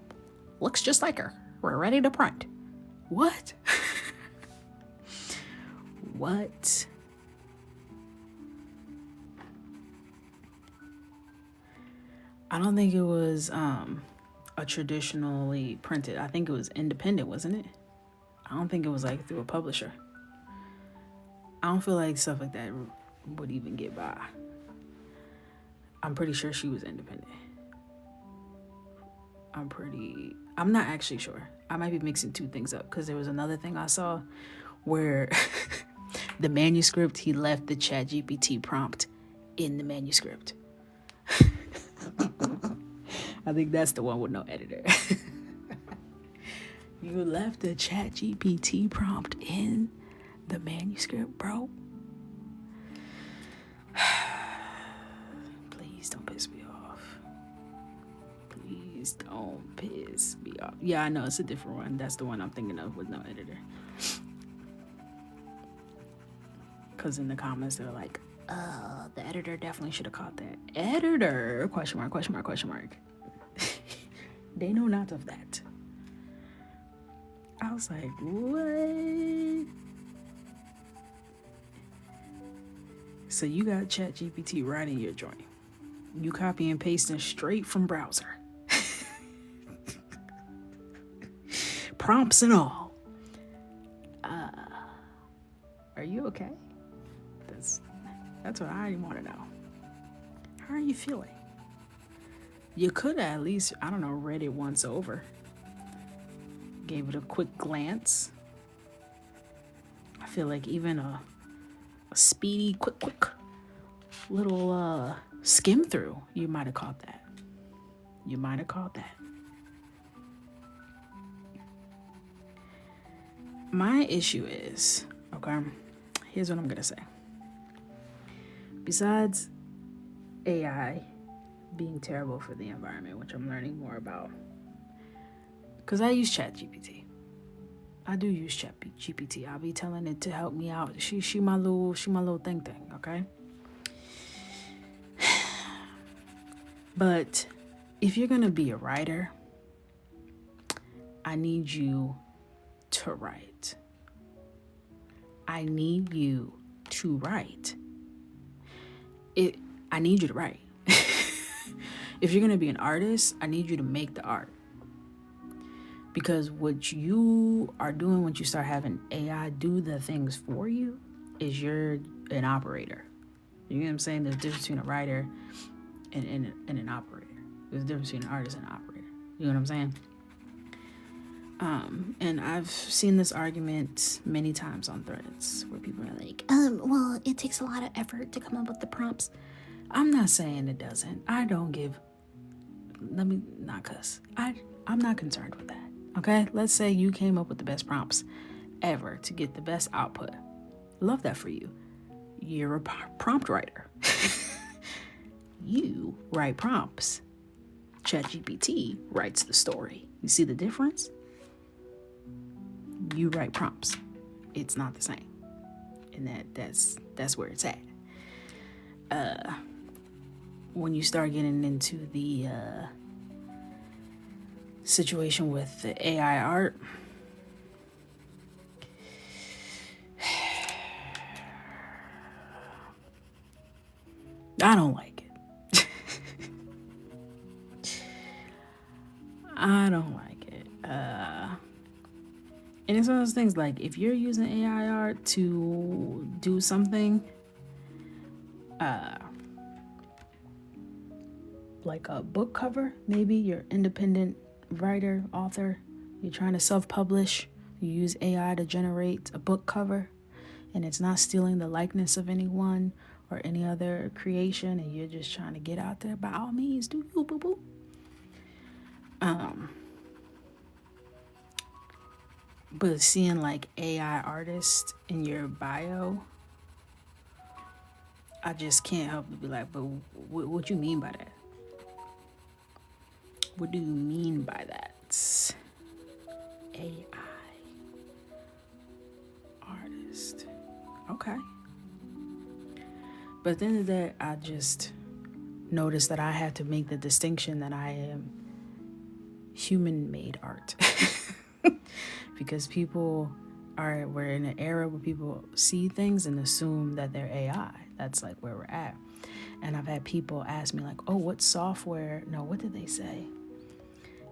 Speaker 1: looks just like her. We're ready to print. What? What? I don't think it was a traditionally printed. I think it was independent, wasn't it? I don't think it was like through a publisher. I don't feel like stuff like that would even get by. I'm pretty sure she was independent. I'm not actually sure. I might be mixing two things up, because there was another thing I saw where the manuscript, he left the ChatGPT prompt in the manuscript. I think that's the one with no editor. You left the ChatGPT prompt in the manuscript, bro. Please don't piss me off. Please don't piss me off. Yeah, I know it's a different one. That's the one I'm thinking of with no editor. Because in the comments they're like, the editor definitely should have caught that. Editor? Question mark, question mark, question mark. They know not of that. I was like, what? So you got ChatGPT writing your joint. You copy and pasting straight from browser. Prompts and all. Are you okay? That's what I want to know. How are you feeling? You could at least, I don't know, read it once over. Gave it a quick glance. I feel like even a speedy, quick little skim through, you might have caught that. You might have caught that. My issue is, okay, here's what I'm gonna say. Besides AI being terrible for the environment, which I'm learning more about, because I use ChatGPT. I do use ChatGPT. I'll be telling it to help me out. She my little thing, okay? But if you're gonna be a writer, I need you to write. I need you to write. I need you to write. If you're gonna be an artist, I need you to make the art. Because what you are doing when you start having AI do the things for you is you're an operator. You know what I'm saying? There's a difference between a writer and an operator. There's a difference between an artist and an operator. You know what I'm saying? And I've seen this argument many times on threads where people are like, well, it takes a lot of effort to come up with the prompts. I'm not saying it doesn't. Let me not cuss. I'm not concerned with that. Okay? Let's say you came up with the best prompts ever to get the best output. Love that for you. You're a prompt writer. You write prompts. ChatGPT writes the story. You see the difference? You write prompts. It's not the same. And that's where it's at. When you start getting into the situation with the AI art, I don't like it. I don't like it. And And it's one of those things, like, if you're using AI art to do something, like a book cover, maybe you're independent writer, author, you're trying to self-publish, you use AI to generate a book cover, and it's not stealing the likeness of anyone or any other creation, and you're just trying to get out there, by all means, do you, boo-boo. But seeing like AI artist in your bio, I just can't help but be like, but what you mean by that? What do you mean by that? AI artist. Okay. But at the end of the day, I just noticed that I had to make the distinction that I am human-made art. Because we're in an era where people see things and assume that they're AI. That's like where we're at. And I've had people ask me like, oh, what software? No, what did they say?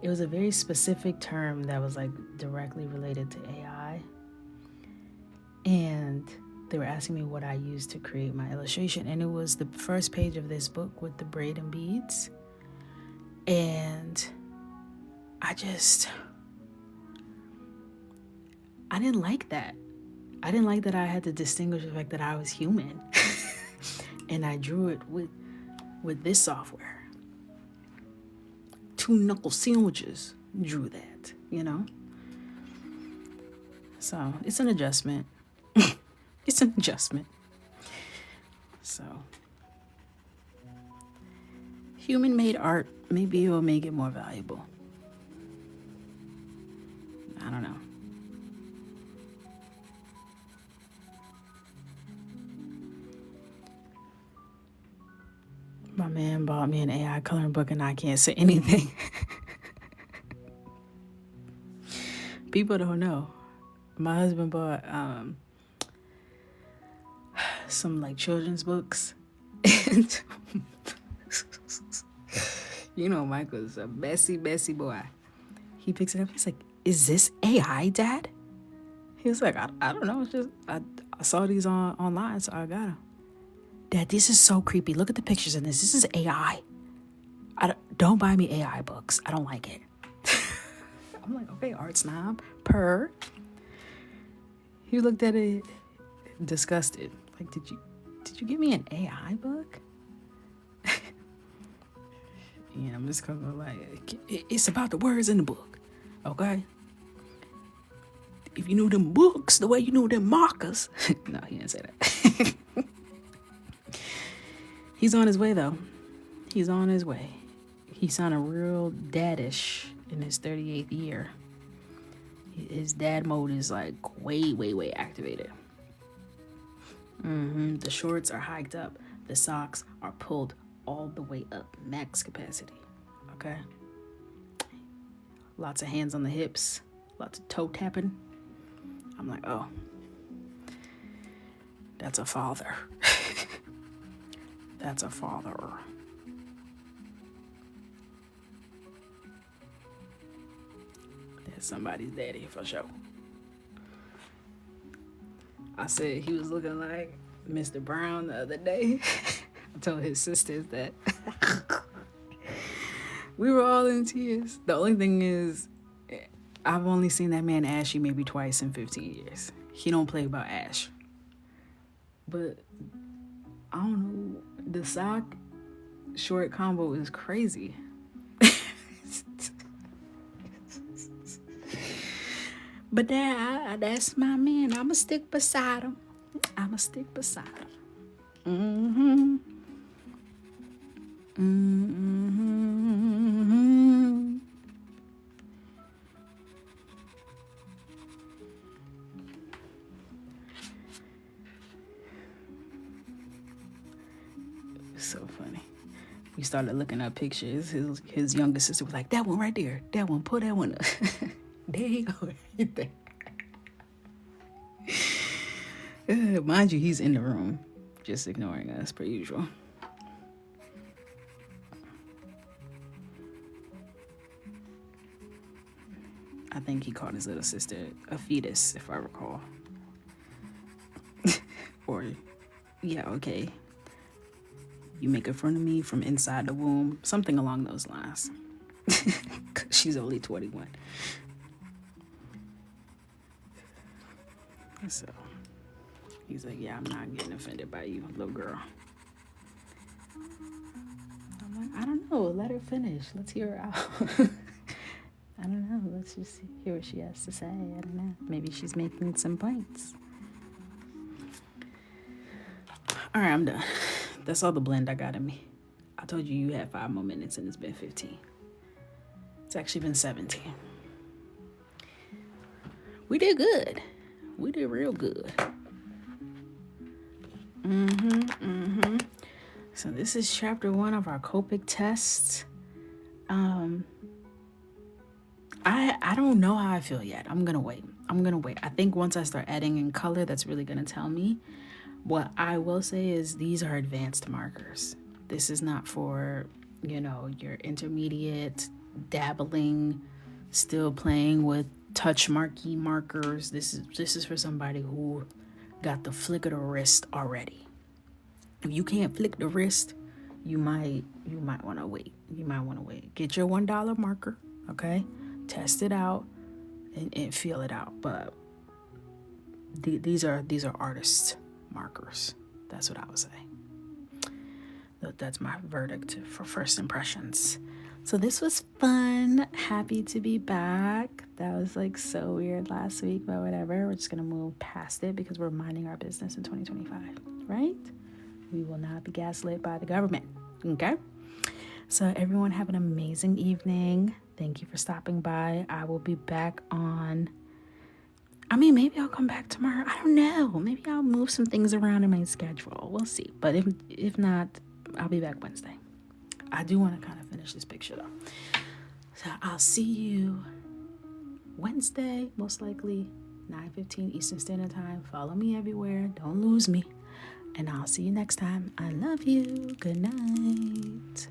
Speaker 1: It was a very specific term that was like directly related to AI. And they were asking me what I used to create my illustration. And it was the first page of this book with the braid and beads. And I didn't like that. I didn't like that I had to distinguish the fact that I was human. And I drew it with this software. 2 knuckle sandwiches drew that, you know? So it's an adjustment. It's an adjustment. So human-made art, maybe it will make it more valuable. I don't know. My man bought me an AI coloring book and I can't say anything. People don't know. My husband bought some like children's books. And you know, Michael's a messy boy. He picks it up. He's like, is this AI, Dad? He was like, I don't know. It's just, I saw these online, so I got them. Dad, this is so creepy. Look at the pictures in this. This is AI. Don't buy me AI books. I don't like it. I'm like, okay, art snob. Purr. He looked at it disgusted. Like, did you give me an AI book? Yeah, I'm just gonna go like, it's about the words in the book. Okay? If you knew them books the way you knew them markers. No, he didn't say that. He's on his way, though. He's on his way. He sounded real daddish in his 38th year. His dad mode is like way activated. The shorts are hiked up. The socks are pulled all the way up, max capacity. Okay? Lots of hands on the hips. Lots of toe tapping. I'm like, oh. That's a father. That's a father. That's somebody's daddy for sure. I said he was looking like Mr. Brown the other day. I told his sisters that. We were all in tears. The only thing is, I've only seen that man ashy maybe twice in 15 years. He don't play about ash. But I don't know. The sock short combo is crazy. But that's my man. I'ma stick beside him. So funny. We started looking up pictures. His younger sister was like, that one right there. That one, pull that one up. There you go. Right there. Mind you, he's in the room. Just ignoring us per usual. I think he called his little sister a fetus, if I recall. Or, yeah, okay. You make fun of me from inside the womb. Something along those lines. She's only 21. So, he's like, yeah, I'm not getting offended by you, little girl. I'm like, I don't know. Let her finish. Let's hear her out. I don't know. Let's just hear what she has to say. I don't know. Maybe she's making some points. All right, I'm done. That's all the blend I got in me. I told you had 5 more minutes and it's been 15. It's actually been 17. We did good. We did real good. So this is chapter 1 of our Copic tests. I don't know how I feel yet. I'm gonna wait. I think once I start adding in color, that's really gonna tell me. What I will say is these are advanced markers. This is not for, your intermediate, dabbling, still playing with touch marquee markers. This is for somebody who got the flick of the wrist already. If you can't flick the wrist, you might want to wait. Get your $1 marker, okay? Test it out and feel it out. But these are artists' markers. That's what I would say. That's my verdict for first impressions. So this was fun. Happy to be back. That was so weird last week, but whatever. We're just gonna move past it because we're minding our business in 2025, right? We will not be gaslit by the government. Okay? So everyone have an amazing evening. Thank you for stopping by. I will be back on... maybe I'll come back tomorrow. I don't know. Maybe I'll move some things around in my schedule. We'll see. But if not, I'll be back Wednesday. I do want to kind of finish this picture though. So I'll see you Wednesday, most likely, 9:15 Eastern Standard Time. Follow me everywhere. Don't lose me. And I'll see you next time. I love you. Good night.